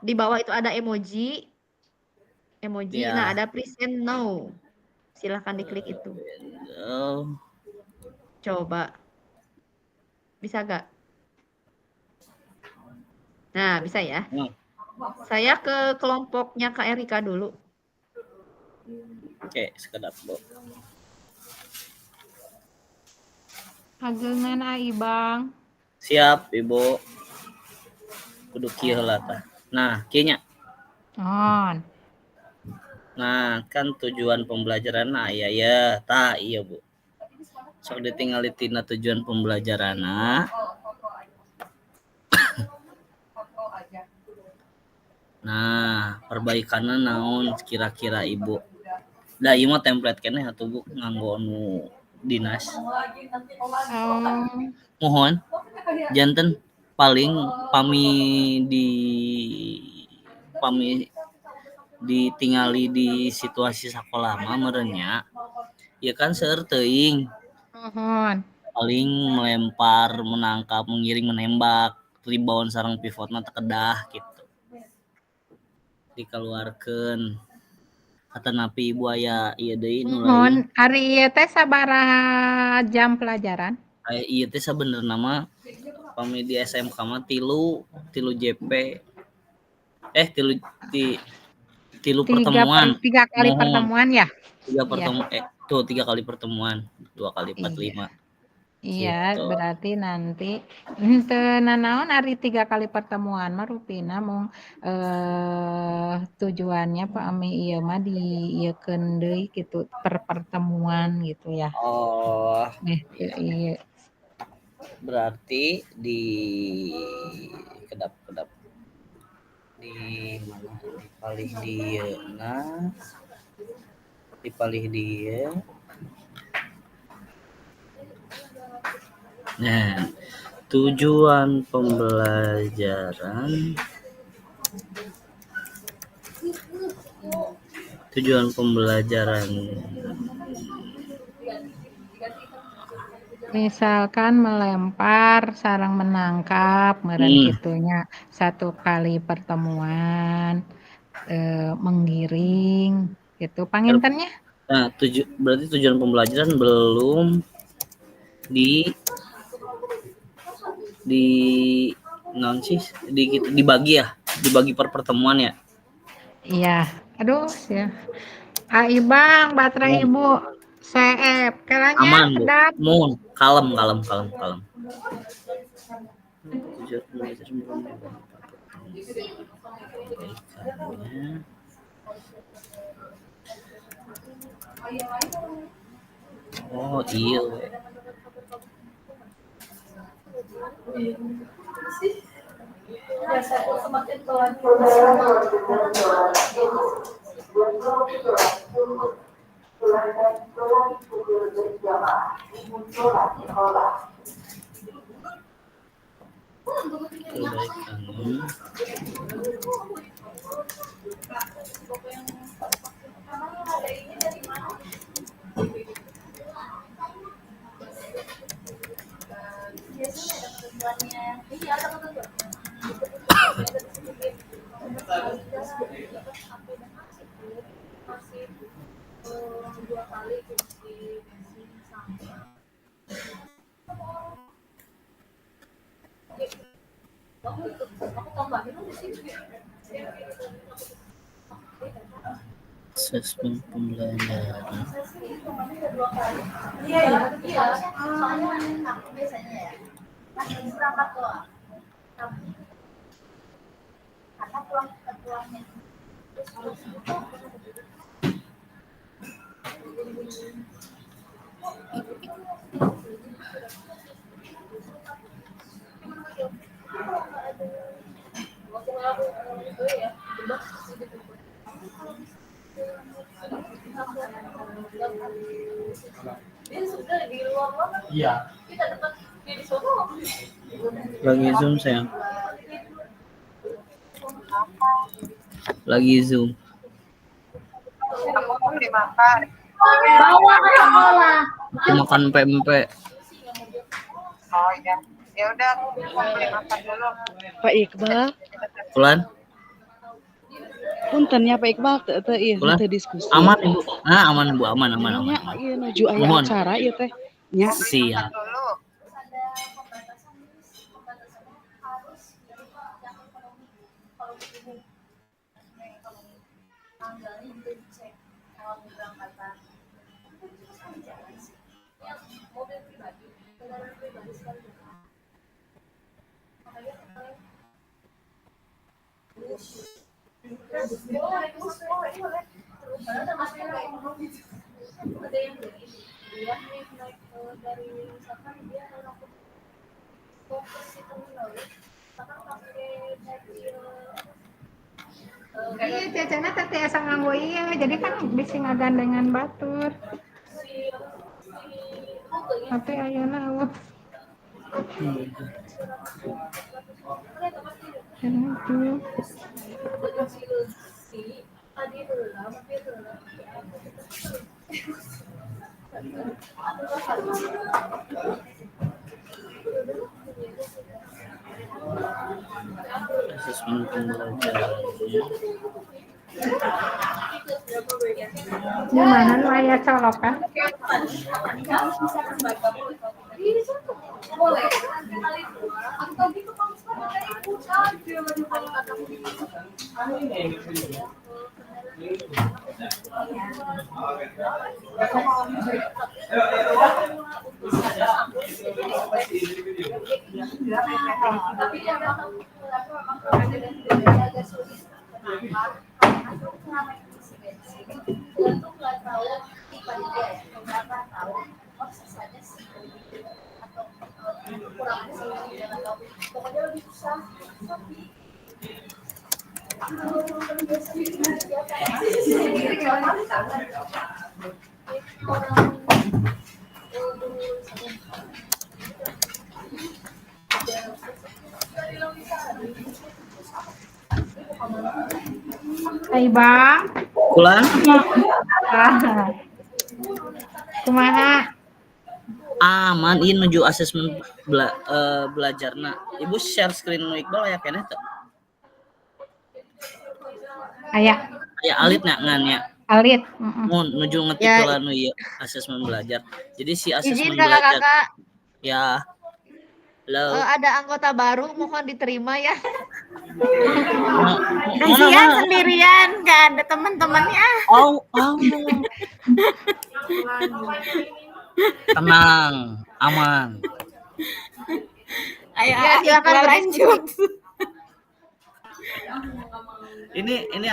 di bawah itu ada emoji. Iya. Nah ada present now. Silahkan diklik itu. Window. Coba. Bisa gak? Nah, bisa ya. Saya ke kelompoknya Kak Erika dulu. Oke, sekedap, Bu. Agengan ai Bang. Siap, Ibu. Kudu kieu heula tah. Nah, kieu nya. On. Nah, kan tujuan pembelajaran aya ya. Tah, iya, Bu. Sok ditinggali tina tujuan pembelajaranna. Nah, perbaikanna naon kira-kira Ibu? Da ieu mah template keneh atuh Bu nganggo nu dinas. Mohon janten paling pami ditingali di situasi sakola mah meureun nya. Ya kan seueur teuing. Mohon. Paling melempar, menangkap, mengiring, menembak, rebound sareng pivotna teu kedah gitu. Dikeluarkeun. Atanapi Ibu aya ieu deui nu lain. Mohon ari ieu teh sabaraha jam pelajaran? Ieu teh sabenerna mah pami di SMK mah 3 JP. 3 pertemuan. 3 kali pertemuan ya? 3 pertemuan. 3 kali pertemuan. 2 kali 45. Iya, Gitu. berarti nanti henteu nanaon ari 3 kali pertemuan mah rupina mung tujuannya pami ieu mah diieukeun deui gitu per pertemuan gitu ya. Oh. Ieu. Berarti di kedap di mana dipalih dieuna dipalih dieu. Nah, tujuan pembelajaran Misalkan melempar sareng menangkap meureun kitunya 1 kali pertemuan, menggiring gitu pangintennya. Nah, berarti tujuan pembelajaran belum non sih dibagi ya, dibagi per pertemuan ya. Iya, aduh ya. Ai Bang, baterai Ibu CF, kelanya Aman Bu, kedap. mohon kalem. Tujuan pembelajaran belum oh iya. Semakin pelan. Asesmen pembelajaran. Iya. Soalnya aku biasanya ya. Masih berangkat doang. Karena pulangnya. Iya. Lagi Zoom sayang. Lagi Zoom. Dimakan. Bawa ke sekolah. Makan pempek. Oh iya. Ya udah aku mau beli makan dulu. Pak Iqbal. Pulan. Punten ya Pak Iqbal teu ieu Ulah. teu diskusi. Aman Ibu. Aman Bu, aman. Nya ieu nuju aya Mohon. acara ieu teh. Nya. Siap. Iya, cacana teh asa nganggo ieu, jadi kan bisa ngagandengan batur. Tapi ayeuna eueuh. Asesmen pembelajarannya. Di mana nu aya colokan? Hai Bang. Kulan. Kumaha? Aman, ini menuju asesmen belajarna. Ibu share screen nu Iqbal aya keneh teu? Aya. Aya alitnya ngannya. Alit. Mun nuju ngetik Ya. heula nu ieu asesmen belajar. Jadi si asesmen Izin belajar. kakak-kakak, Ya. Halo. ada anggota baru mohon diterima ya. Kasihan sendirian, gak ada teman-temannya. Oh. Tenang, aman. Ayo, Ya, silakan lanjut. Ini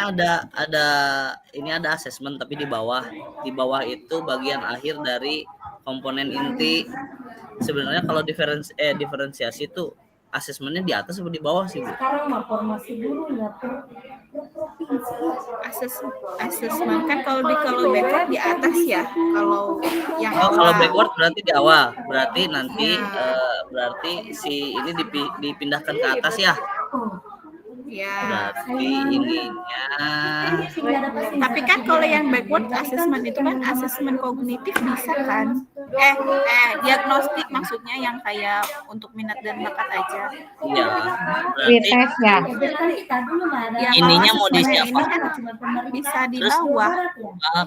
ada asesmen tapi di bawah itu bagian akhir dari komponen inti. Sebenarnya kalau diferensiasi itu asesmennya di atas atau di bawah sih, Bu? Sekarang mah formasi guru ya per provinsi. Asesmen kan kalau backward di atas ya. Kalau yang kalau backward berarti di awal. Berarti nanti berarti si ini dipindahkan ke atas ya. Ya. Berarti ininya. Tapi kan kalau yang backward assessment itu kan asesmen kognitif bisa kan? Diagnostik maksudnya yang kayak untuk minat dan bakat aja. Iya. Tes ya. Ininya mau di siapa? Ini kan bisa di bawah.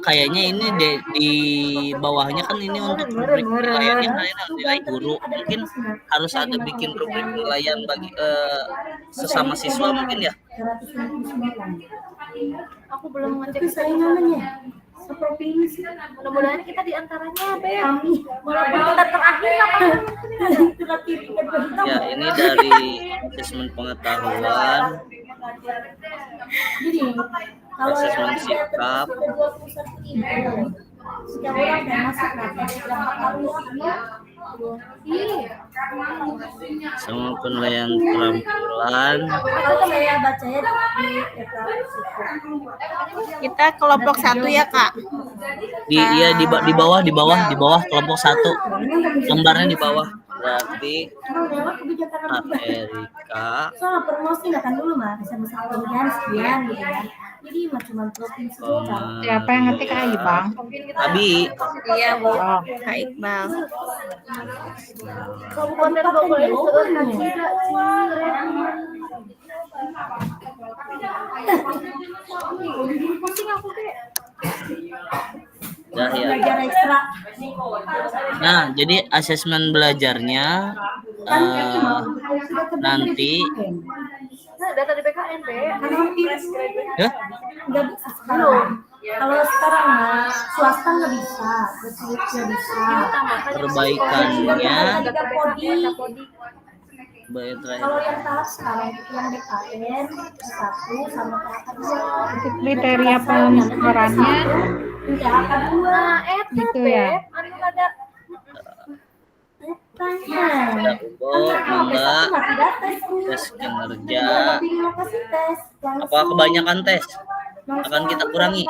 Kayaknya ini di bawahnya kan ini untuk rubrik penilaiannya nilai guru. Mungkin harus ada bikin rubrik penilaian bagi sesama siswa mungkin ya. Aku belum ngecek saingannya. Seprovinsi. Mudah-mudahan kita di antaranya, Beb. Kami. Walaupun kita terakhir Ya, ini dari asesmen pengetahuan. Jadi, kalau asesmen sikap. Setiap orang yang masuk Sama penilaian keterampilan. Kita kelompok 1 ya, Kak. Di bawah kelompok 1. Lembarnya di bawah. Berarti Erika. Soal promosi nggak kan dulu mah bisa kemudian sekian gitu ya. Jadi cuma provinsi doang. Siapa yang ngetik Ai, Bang? Abi. Iya, Bu. Kak Iqbal. Kabupaten Bogor itu Pusing aku kayak. Ya, ya. Belajar ekstra. Nah, jadi asesmen belajarnya nanti Data di PKN, Be. ya Nggak bisa sekarang. Kalau sekarang mah swasta nggak bisa, nggak bisa. perbaikannya Kalau yang tahap sekarang itu yang BKN 1 sama tahap 2. Untuk kriteria penganggarannya Tahap 2 gitu ya. anu ada tanya. enggak tes kinerja. Apa kebanyakan tes? Akan kita kurangi.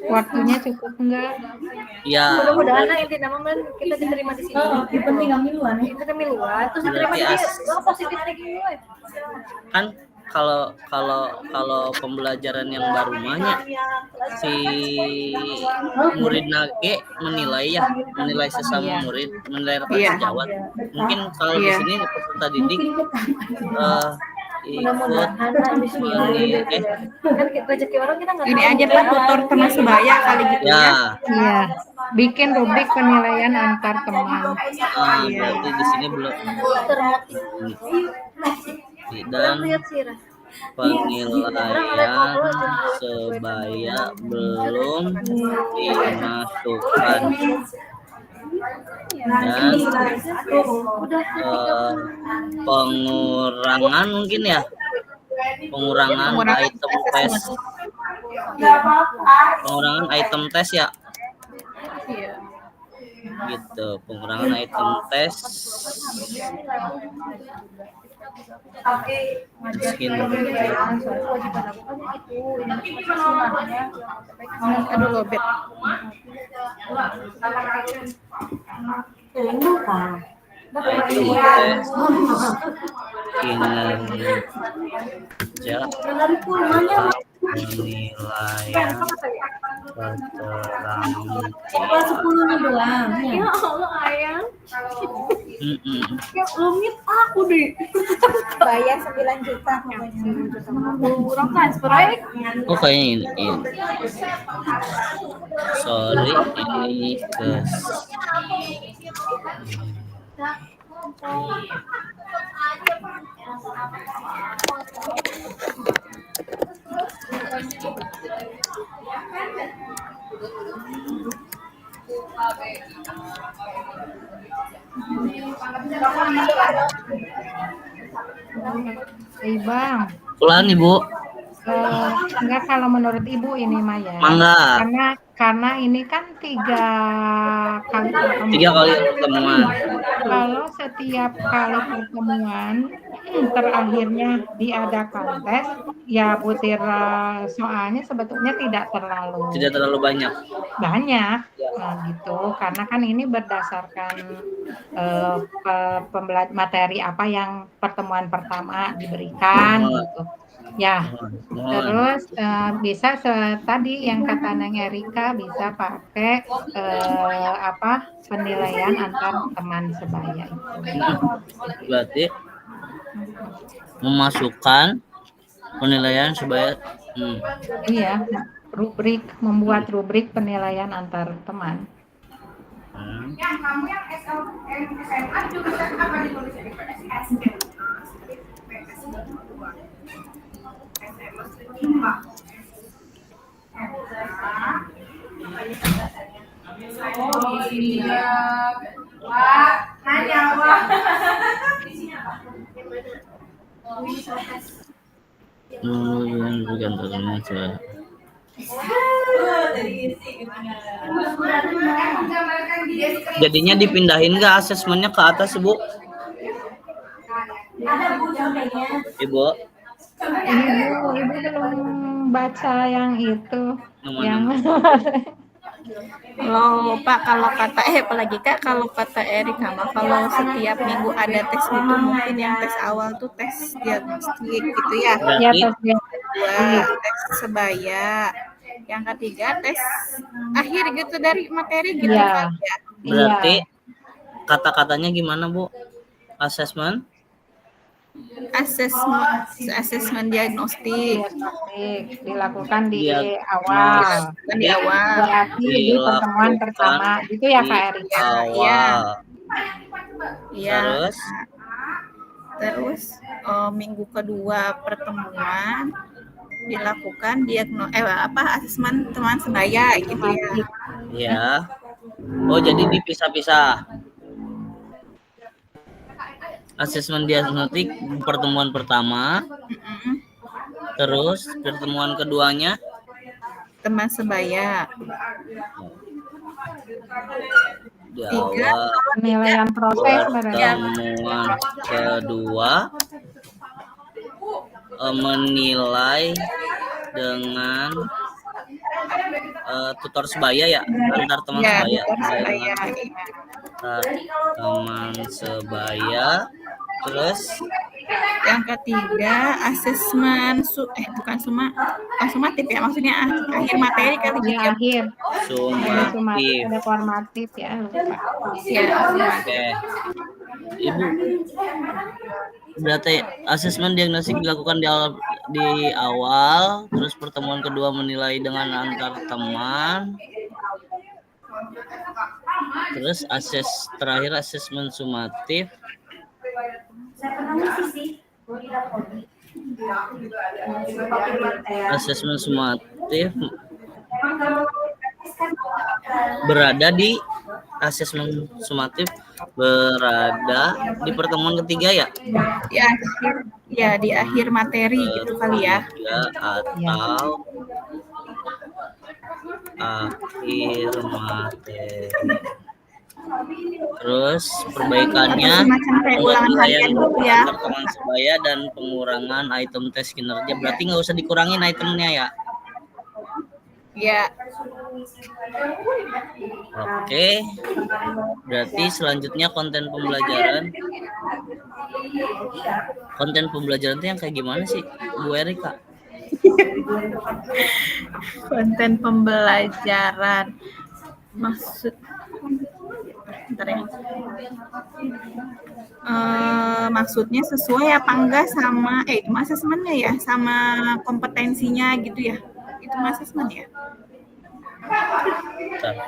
Waktunya cukup enggak? Ya. Mudah-mudahan inti nama kita diterima di sini. Penting miluan. Kita miluan terus diterima di positif lagi. Kan kalau pembelajaran yang baru banyak si murid nage menilai sesama murid, menilai rekan sejawat. Mungkin kalau di sini peserta didik ikut Ini aja Pak tutor teman sebaya kali gitu ya. Iya. Bikin rubrik penilaian antar teman. Berarti di sini belum. Dan penilaian sebaya belum dimasukkan dan pengurangan mungkin ya pengurangan item tes ya gitu, pengurangan item tes Aduh lobet. kinerja penilaian keterangan 10 doang. Ya Allah ayang. Lumit aku deh. Bayar 9 juta. Kurang transfer aja. Oh kayaknya ini. Sorry ini ke Bang. Ulang Ibu. Enggak kalau menurut Ibu ini Maya. Mangga. Karena ini kan 3 kali pertemuan. 3 kali pertemuan. Kalau setiap kali pertemuan terakhirnya diadakan tes, ya butir soalnya sebetulnya tidak terlalu banyak. Nah, gitu. Karena kan ini berdasarkan materi apa yang pertemuan pertama diberikan gitu. Ya, terus bisa tadi yang kata Neng Erika bisa pakai penilaian antar teman sebaya itu. Berarti memasukkan penilaian sebaya. Iya, membuat rubrik penilaian antar teman. Yang kamu yang SMA jurusan apa ditulisnya? Oh iya, Wah, nanya Wah. Jadinya dipindahin nggak asesmennya ke atas Ibu? Ada Bu contohnya. Ibu belum baca yang itu. Kalau Pak, kalau kata apalagi Kak, kalau kata Erika mah kalau setiap minggu ada tes itu mungkin yang tes awal tuh tes diagnostik gitu ya. Yang kedua tes sebaya, yang ketiga tes akhir gitu dari materi gitu kan ya. Berarti kata-katanya gimana Bu? Assessment asesmen diagnostik dilakukan di Diagnostik awal. Berarti di pertemuan pertama gitu ya Kak Erika. Awal. Iya. Terus minggu kedua pertemuan dilakukan asesmen teman sebaya gitu ya. Ya. Oh, jadi dipisah-pisah. Asesmen diagnostik pertemuan pertama. Terus pertemuan keduanya teman sebaya. Di awal penilaian proses pertemuan kedua menilai dengan tutor sebaya ya, antar teman sebaya. Teman sebaya. Terus yang ketiga asesmen sumatif ya, maksudnya akhir materi kali ya. Akhir sumatif. Ada formatif ya, lupa. Oke. Ibu, berarti asesmen diagnostik dilakukan di awal, terus pertemuan kedua menilai dengan antar teman, terus terakhir asesmen sumatif. Asesmen sumatif berada di pertemuan ketiga ya? Di akhir materi gitu kali ya. Atau akhir materi. Terus perbaikannya penilaian antar teman sebaya dan pengurangan item tes kinerja. Berarti nggak usah dikurangin itemnya ya? Ya. Oke. Berarti selanjutnya konten pembelajaran. Konten pembelajaran itu yang kayak gimana sih, Bu Erika? Konten pembelajaran maksudnya sesuai apa enggak sama itu asesmennya ya, sama kompetensinya gitu ya, itu asesmen ya.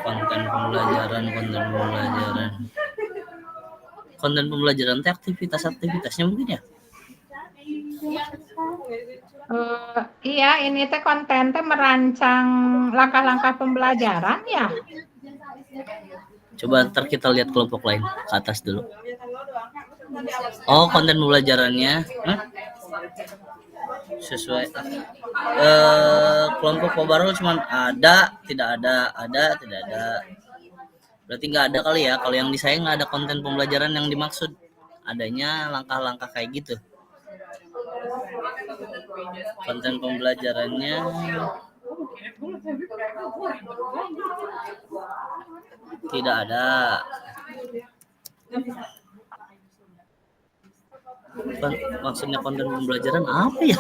Konten pembelajaran itu aktivitasnya mungkin ya. Iya, ini teh konten teh merancang langkah-langkah pembelajaran ya. Coba ntar kita lihat kelompok lain ke atas dulu. Oh, konten pembelajarannya sesuai kelompok Pobarol cuma ada, tidak ada, tidak ada. Berarti nggak ada kali ya. Kalau yang di saya nggak ada konten pembelajaran yang dimaksud. Adanya langkah-langkah kayak gitu. Konten pembelajarannya tidak ada. Maksudnya konten pembelajaran apa ya?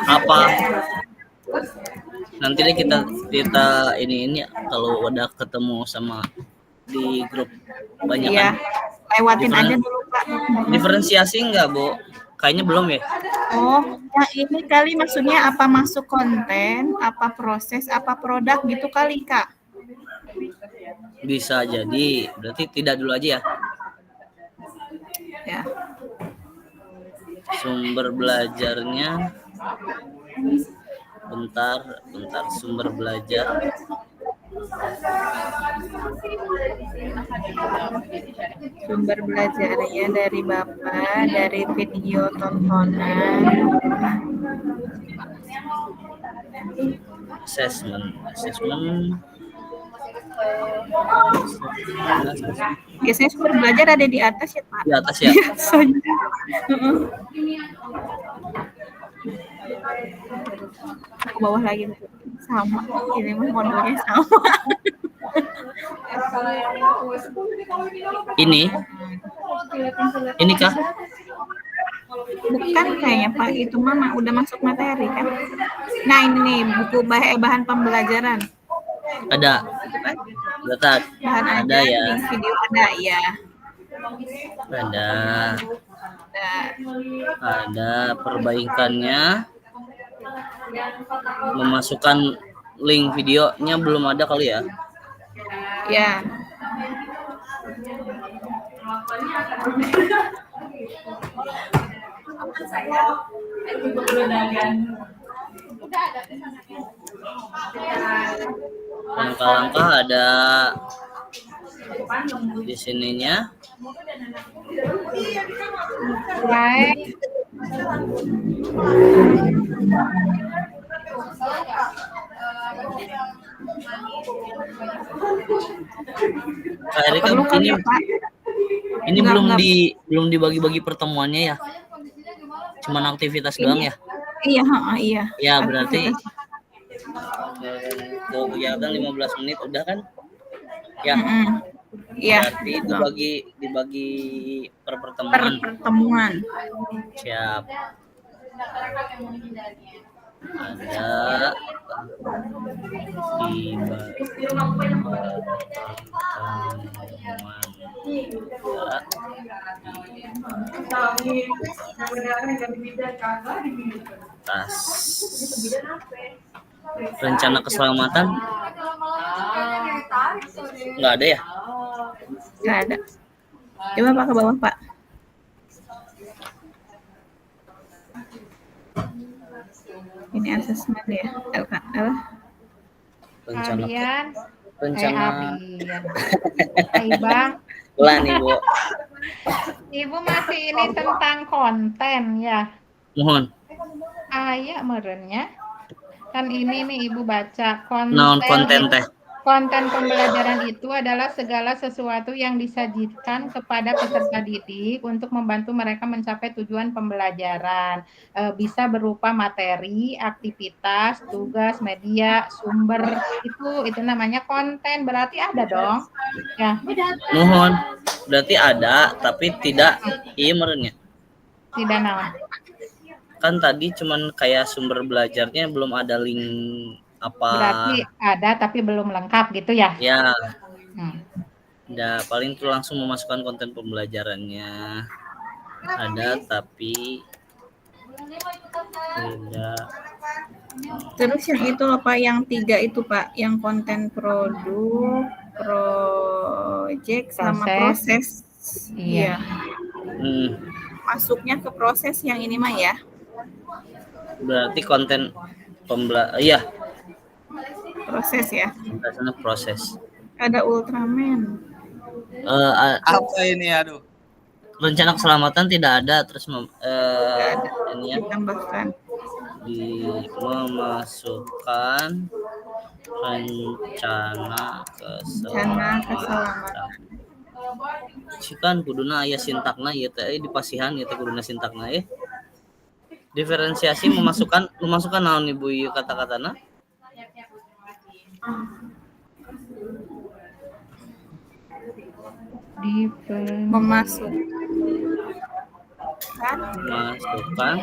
Apa? Nanti deh kita ini kalau udah ketemu sama di grup banyak kan. Lewatin aja dulu Pak. Diferensiasi enggak, Bu? Kayaknya belum ya. Oh, yang ini kali maksudnya apa masuk konten, apa proses, apa produk gitu kali Kak. Bisa jadi, berarti tidak dulu aja ya. Ya. Sumber belajarnya bentar sumber belajar. Sumber belajarnya dari Bapak, dari video tontonan. Assessment. Biasanya sumber belajar ada di atas ya Pak? Di atas ya? Ke bawah lagi sama, ini mah modulnya sama. Ini kah? Bukan kayaknya Pak, itu Mama udah masuk materi kan. Nah ini nih buku bahan pembelajaran. Ada. Letak. Bahan Ada ya. link video ada ya. Ada perbaikannya. Memasukkan link videonya belum ada kali ya. Ya. Langkah-langkah ada di sininya. Baik. Kak Erika, ini belum dibagi-bagi pertemuannya ya? Cuman aktivitas doang ya? Iya, iya. Ya berarti kegiatan 15 menit udah kan? Ya. Iya. Berarti dibagi per pertemuan. Siap. Ada tas rencana keselamatan nggak ada ya? Nggak ada. Coba Pak ke bawah Pak. Ini asesmen ya, Abian. Rencana. Bang. Pelan Ibu. Ibu masih ini tentang konten ya. Mohon. Iya merenya. Kan ini nih Ibu baca konten teh. Konten pembelajaran itu adalah segala sesuatu yang disajikan kepada peserta didik untuk membantu mereka mencapai tujuan pembelajaran. Bisa berupa materi, aktivitas, tugas, media, sumber, itu namanya konten. Berarti ada dong. Ya. Mohon. Berarti ada, tapi tidak merenya. Tidak naon. Kan tadi cuman kayak sumber belajarnya belum ada link apa. Berarti ada tapi belum lengkap gitu ya? Ya. Nah, paling tuh langsung memasukkan konten pembelajarannya. Ada tapi tidak. Terus yang itu loh Pak, yang 3 itu Pak, yang konten produk, project sama proses. Iya. Masuknya ke proses yang ini mah ya. Berarti konten iya. Proses ya. Proses. Ada Ultraman. Apa ini aduh? Rencana keselamatan tidak ada, terus ini ya tambahkan memasukkan rencana keselamatan. Cikan kuduna aya sintakna ieu teh dipasihan ieu teh kuduna sintakna Diferensiasi memasukkan naon Ibu ieu kata-katana? Memasukkan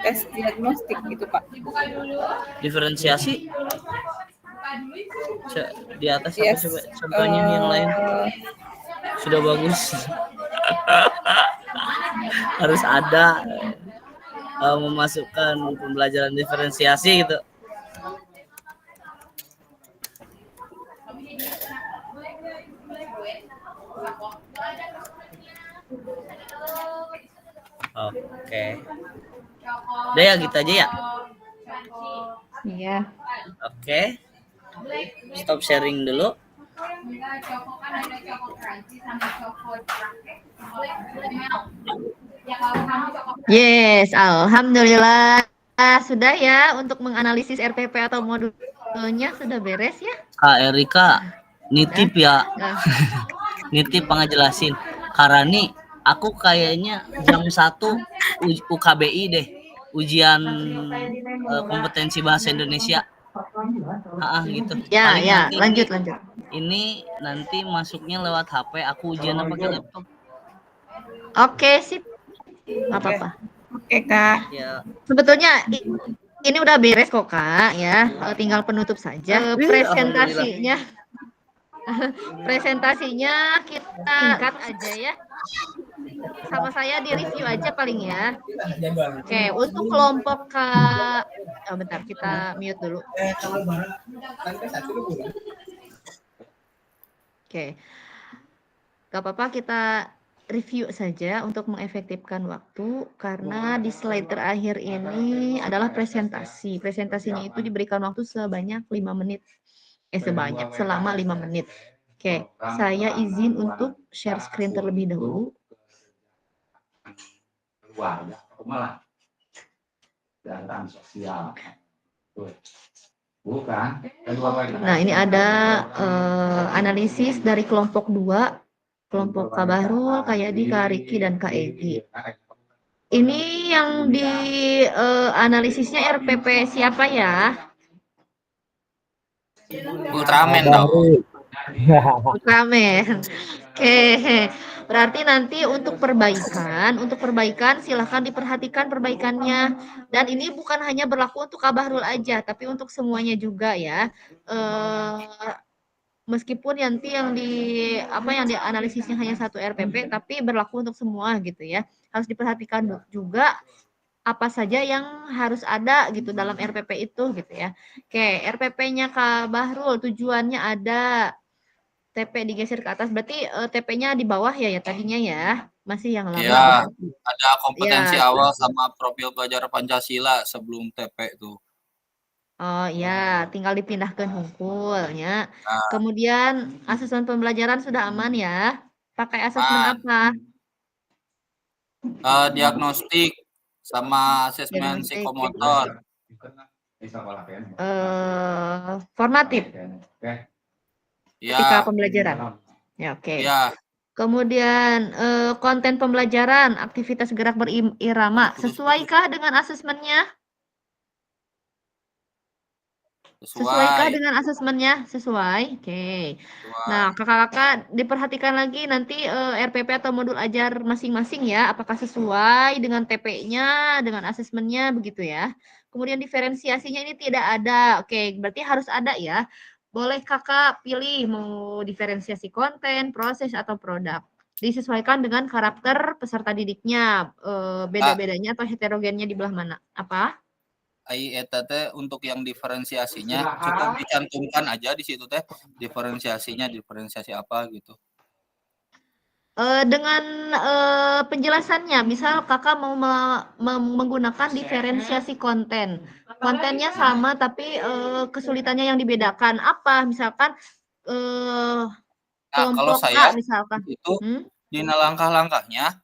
tes diagnostik gitu Pak. Diferensiasi di atas apa coba contohnya yang lain sudah bagus. Harus ada memasukkan pembelajaran diferensiasi gitu. Oke. Udah ya gitu aja ya? Iya. Oke. Stop sharing dulu. Yes, alhamdulillah. Sudah ya untuk menganalisis RPP atau modulnya sudah beres ya? Kak Erika, nitip ya. Nitip pengajelasin. Karani, aku kayaknya jam 1 UKBI deh. Ujian kompetensi bahasa Indonesia. Gitu. Ya, Paling ya, nanti lanjut. ini nanti masuknya lewat HP, aku ujiannya pakai laptop. Oke, sip. Nggak apa-apa. Oke, Kak. Ya. Sebetulnya ini udah beres kok, Kak, ya. Tinggal penutup saja. Presentasinya. Presentasinya kita singkat aja ya. Sama saya di review aja paling ya. Oke, untuk kelompok bentar, kita mute dulu. Oke. Gak apa-apa, kita review saja untuk mengefektifkan waktu, karena di slide terakhir ini adalah presentasi. Presentasinya itu diberikan waktu sebanyak 5 menit. Selama 5 menit. Oke, saya izin untuk share screen terlebih dahulu. Data sosial. Bukan. Nah, ini ada analisis dari kelompok 2, kelompok Kak Bahrul, Kak Yadi, Kak Riki, dan Kak Egi. Ini yang di analisisnya RPP siapa ya? Ultraman dong. Ultraman. Oke. Berarti nanti untuk perbaikan silahkan diperhatikan perbaikannya. Dan ini bukan hanya berlaku untuk Kak Bahrul aja, tapi untuk semuanya juga ya. Meskipun nanti yang dianalisisnya hanya 1 RPP, tapi berlaku untuk semua gitu ya. Harus diperhatikan juga apa saja yang harus ada gitu dalam RPP itu gitu ya. Oke, RPP-nya Kak Bahrul tujuannya ada TP digeser ke atas, berarti TP-nya di bawah ya tadinya ya, masih yang lama. Iya, ada kompetensi Ya. awal sama profil pelajar Pancasila sebelum TP tuh. Oh ya, tinggal dipindahkan hungkulnya. Kemudian asesmen pembelajaran sudah aman ya? Pakai asesmen apa? Diagnostik sama asesmen psikomotor. Formatif. Ketika pembelajaran. Ya, oke. Ya. Kemudian konten pembelajaran, aktivitas gerak berirama, sesuaikah dengan asesmennya? Sesuaikah dengan asesmennya? Sesuai. Oke. Nah, kakak-kakak diperhatikan lagi nanti RPP atau modul ajar masing-masing ya, apakah sesuai dengan TP-nya, dengan asesmennya begitu ya. Kemudian diferensiasinya ini tidak ada. Oke, berarti harus ada ya. Boleh kakak pilih mau diferensiasi konten, proses, atau produk. Disesuaikan dengan karakter peserta didiknya. Beda-bedanya atau heterogennya di belah mana? Apa? Eta teh untuk yang diferensiasinya cukup dicantumkan aja di situ teh diferensiasi apa gitu. Dengan penjelasannya, misal kakak mau menggunakan diferensiasi konten, kontennya sama tapi kesulitannya yang dibedakan apa? Misalkan kalau kelompok saya A misalkan itu di langkah-langkahnya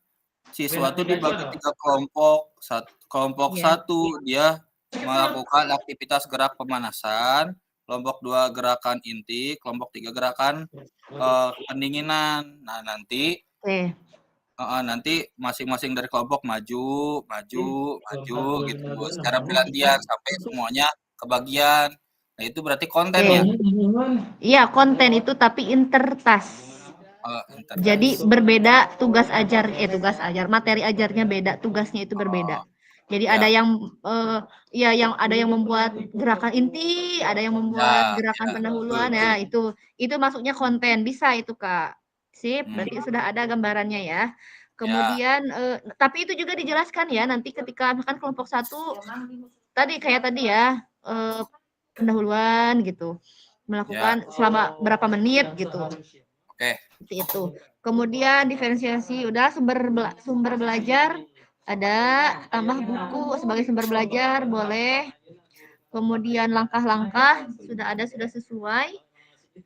siswa tuh dibagi 3 kelompok. Kelompok 1 dia melakukan aktivitas gerak pemanasan, kelompok 2 gerakan inti, kelompok 3 gerakan pendinginan. Nah, nanti masing-masing dari kelompok maju gitu secara bergantian sampai semuanya kebagian. Nah, itu berarti kontennya. Iya, konten itu tapi intertas. Jadi berbeda tugas ajar, materi ajarnya beda, tugasnya itu berbeda. Jadi ada yang ada yang membuat gerakan inti, ada yang membuat gerakan pendahuluan ya, itu masuknya konten, bisa itu Kak. Sip, berarti sudah ada gambarannya ya. Kemudian tapi itu juga dijelaskan ya nanti ketika misalkan kelompok 1 tadi ya pendahuluan gitu. Melakukan selama berapa menit gitu. Oke. Seperti itu. Kemudian diferensiasi udah sumber belajar ada, tambah buku sebagai sumber belajar boleh. Kemudian langkah-langkah sudah ada, sudah sesuai.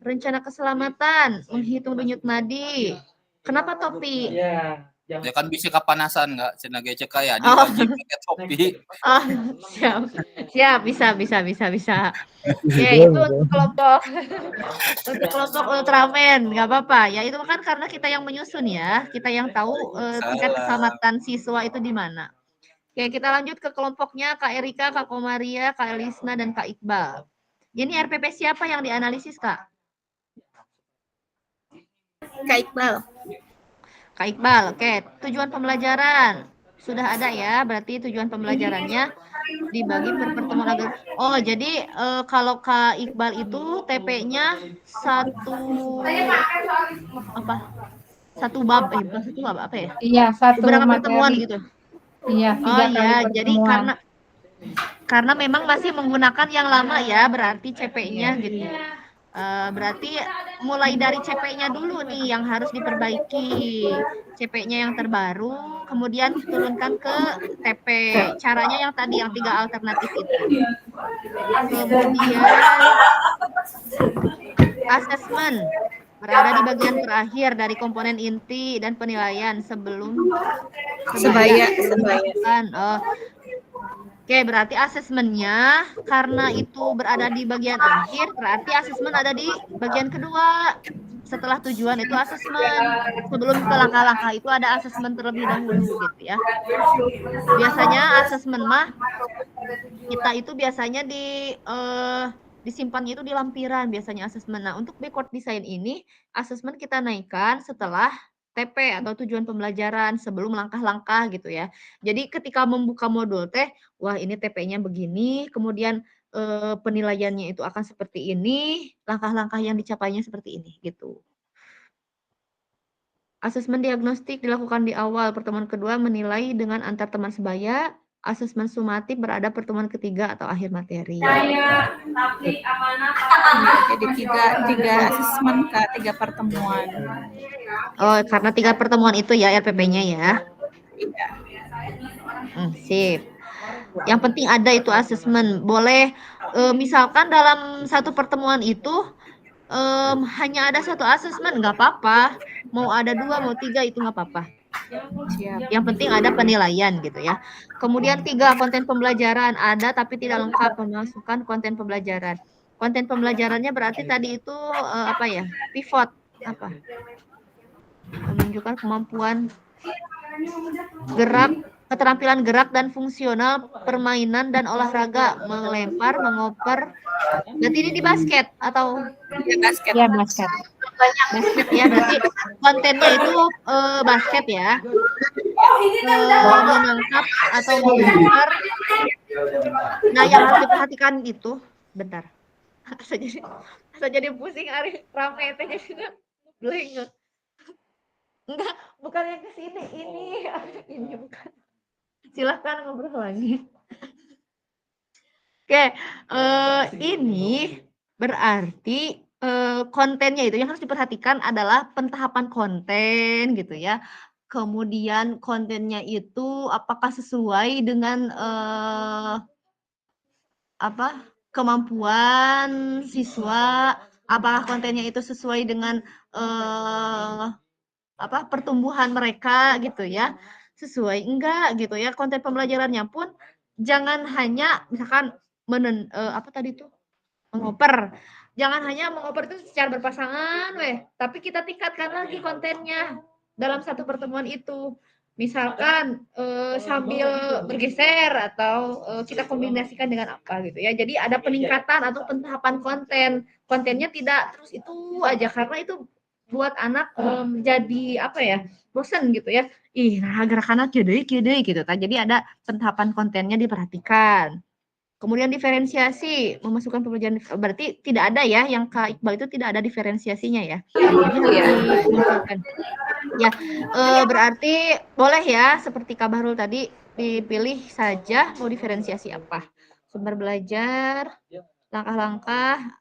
Rencana keselamatan, menghitung denyut nadi. Kenapa topi? Ya kan bisa kepanasan nggak? Cenah ge cek aya wajib pakai topi. Oh, siap, bisa. Ya, itu untuk kelompok Ultraman, nggak apa-apa. Ya, itu kan karena kita yang menyusun ya, kita yang tahu tingkat keselamatan siswa itu di mana. Oke, kita lanjut ke kelompoknya Kak Erika, Kak Komaria, Kak Elisna, dan Kak Iqbal. Ini RPP siapa yang dianalisis, Kak? Kak Iqbal. Kak Iqbal, oke. Tujuan pembelajaran. Sudah ada ya, berarti tujuan pembelajarannya dibagi per pertemuan agar. Oh, jadi kalau Kak Iqbal itu TP-nya satu bab, bukan satu bab, apa ya? Iya, satu Beberapa materi. pertemuan gitu. Iya, 3 Oh kali iya, pertemuan. jadi karena memang masih menggunakan yang lama ya, berarti CP-nya gitu. Berarti mulai dari CP-nya dulu nih yang harus diperbaiki. CP-nya yang terbaru, kemudian turunkan ke TP. Caranya yang tadi, yang 3 alternatif itu. Kemudian asesmen berada di bagian terakhir dari komponen inti dan penilaian sebelum Sebaya. Oke, berarti asesmennya karena itu berada di bagian akhir, berarti asesmen ada di bagian kedua. Setelah tujuan itu asesmen. Sebelum ke langkah-langkah itu ada asesmen terlebih dahulu gitu ya. Biasanya asesmen mah kita itu biasanya disimpannya itu di lampiran biasanya asesmen. Nah, untuk backward design ini asesmen kita naikkan setelah TP atau tujuan pembelajaran sebelum langkah-langkah gitu ya. Jadi ketika membuka modul teh, wah ini TP-nya begini, kemudian penilaiannya itu akan seperti ini, langkah-langkah yang dicapainya seperti ini gitu. Asesmen diagnostik dilakukan di awal pertemuan kedua menilai dengan antar teman sebaya. Asesmen sumatif berada pertemuan ketiga atau akhir materi. Jadi tiga asesmen Kak, 3 pertemuan. Oh, karena 3 pertemuan itu ya RPP-nya ya. Sip. Yang penting ada itu asesmen. Boleh misalkan dalam satu pertemuan itu hanya ada 1 asesmen, nggak apa-apa. Mau ada 2, mau 3 itu nggak apa-apa. Yang penting ada penilaian gitu ya. Kemudian 3, konten pembelajaran ada tapi tidak lengkap memasukkan konten pembelajaran. Konten pembelajarannya berarti tadi itu apa ya? Pivot apa? Menunjukkan kemampuan gerak, keterampilan gerak dan fungsional, permainan dan olahraga, melempar, mengoper. Berarti ini di basket atau basket? Ya, basket. Basket ya, berarti kontennya itu basket ya. Menangkap atau mengoper. Nah, yang harus diperhatikan itu, bentar. Saya jadi pusing hari rame teh jadi blank. Enggak, bukan yang ke sini, ini bukan. Silahkan ngobrol lagi. Oke, ini berarti kontennya itu yang harus diperhatikan adalah pentahapan konten gitu ya. Kemudian kontennya itu apakah sesuai dengan kemampuan siswa, apakah kontennya itu sesuai dengan pertumbuhan mereka gitu ya, sesuai enggak gitu ya. Konten pembelajarannya pun jangan hanya misalkan mengoper, jangan hanya mengoper itu secara berpasangan tapi kita tingkatkan lagi kontennya dalam satu pertemuan itu. Misalkan sambil bergeser atau kita kombinasikan dengan apa gitu ya. Jadi ada peningkatan atau pentahapan kontennya tidak terus itu aja, karena itu buat anak jadi bosan gitu ya. Nah gerakan kieu deui gitu. Jadi ada pentahapan kontennya diperhatikan. Kemudian diferensiasi, memasukkan pembelajaran, berarti tidak ada ya, yang Kak Iqbal itu tidak ada diferensiasinya ya. Ya, berarti boleh ya, seperti Kak Bahrul tadi, dipilih saja mau diferensiasi apa. Sumber belajar, langkah-langkah,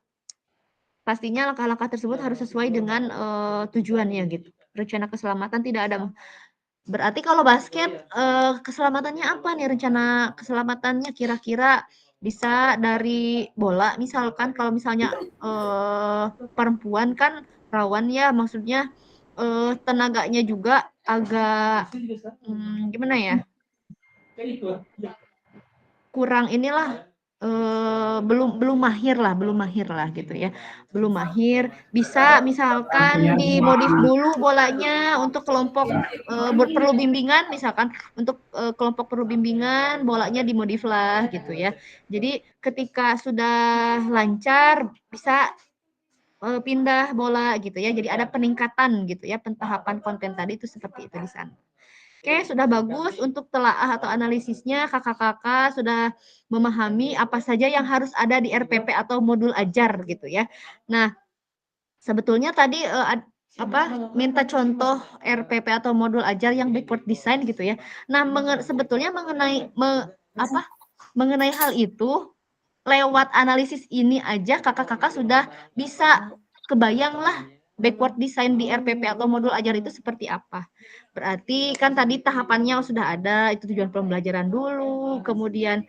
pastinya langkah-langkah tersebut harus sesuai dengan tujuannya gitu. Rencana keselamatan tidak ada. Berarti kalau basket, keselamatannya apa nih, rencana keselamatannya kira-kira? Bisa dari bola misalkan, kalau misalnya perempuan kan rawan ya, maksudnya tenaganya juga agak gimana ya, kurang inilah, belum mahir lah gitu ya, belum mahir. Bisa misalkan dimodif dulu bolanya untuk kelompok perlu bimbingan, misalkan untuk kelompok perlu bimbingan bolanya dimodif lah gitu ya. Jadi ketika sudah lancar bisa pindah bola gitu ya. Jadi ada peningkatan gitu ya, pentahapan konten tadi itu seperti itu di sana. Oke, sudah bagus untuk telaah atau analisisnya. Kakak-kakak sudah memahami apa saja yang harus ada di RPP atau modul ajar gitu ya. Nah, sebetulnya tadi minta contoh RPP atau modul ajar yang backward design gitu ya. Nah, sebetulnya mengenai hal itu lewat analisis ini aja kakak-kakak sudah bisa kebayang lah backward design di RPP atau modul ajar itu seperti apa. Berarti kan tadi tahapannya sudah ada, itu tujuan pembelajaran dulu, kemudian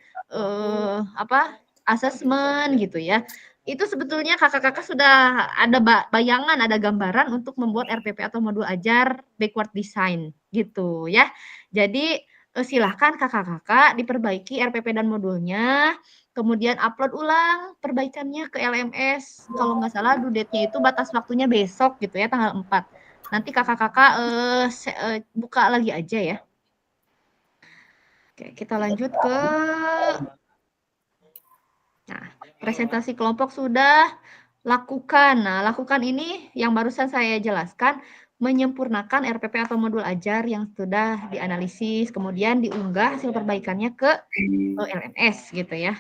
asesmen gitu ya. Itu sebetulnya kakak-kakak sudah ada bayangan, ada gambaran untuk membuat RPP atau modul ajar backward design gitu ya. Jadi silahkan kakak-kakak diperbaiki RPP dan modulnya, kemudian upload ulang perbaikannya ke LMS. Kalau nggak salah due date-nya itu batas waktunya besok gitu ya, tanggal 4. Nanti kakak-kakak buka lagi aja ya. Oke, kita lanjut ke presentasi kelompok sudah lakukan. Nah, lakukan ini yang barusan saya jelaskan menyempurnakan RPP atau modul ajar yang sudah dianalisis, kemudian diunggah hasil perbaikannya ke LMS gitu ya.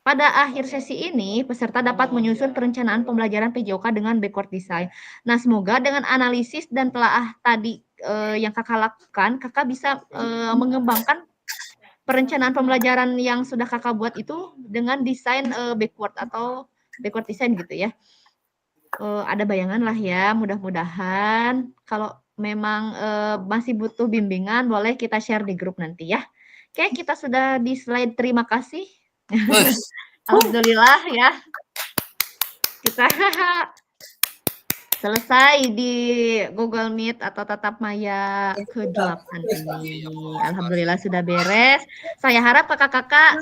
Pada akhir sesi ini, peserta dapat menyusun perencanaan pembelajaran PJOK dengan backward design. Nah, semoga dengan analisis dan telaah tadi yang kakak lakukan, kakak bisa mengembangkan perencanaan pembelajaran yang sudah kakak buat itu dengan desain backward atau backward design gitu ya. Ada bayangan lah ya, mudah-mudahan. Kalau memang masih butuh bimbingan, boleh kita share di grup nanti ya. Oke, kita sudah di slide terima kasih. Alhamdulillah ya. Kita selesai di Google Meet atau tatap maya ke-8 ini. Alhamdulillah sudah beres. Saya harap kakak-kakak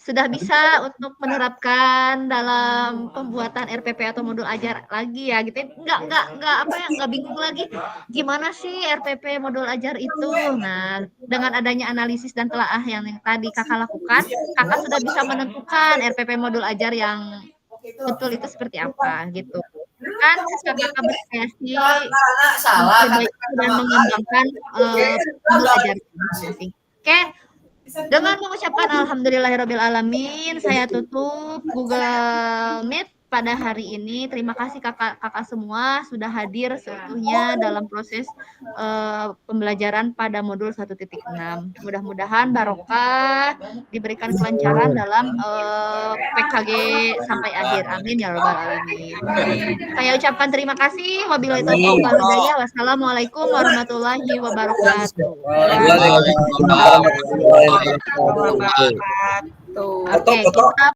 sudah bisa untuk menerapkan dalam pembuatan RPP atau modul ajar lagi ya gitu. Enggak bingung lagi gimana sih RPP modul ajar itu. Nah, dengan adanya analisis dan telaah yang tadi kakak lakukan, kakak sudah bisa menentukan RPP modul ajar yang betul itu seperti apa gitu. Kan kakak berkreasi dan mengembangkan modul ajar masing-masing. Oke. Dengan mengucapkan alhamdulillahirrabbilalamin, saya tutup Google Meet pada hari ini. Terima kasih kakak-kakak semua sudah hadir seutuhnya dalam proses pembelajaran pada modul 1.6. Mudah-mudahan barokah, diberikan kelancaran dalam PKG sampai akhir. Amin ya rabbal alamin. Saya ucapkan terima kasih. Wabillahi taufiq wal hidayah. Wassalamualaikum warahmatullahi wabarakatuh. Oke, kita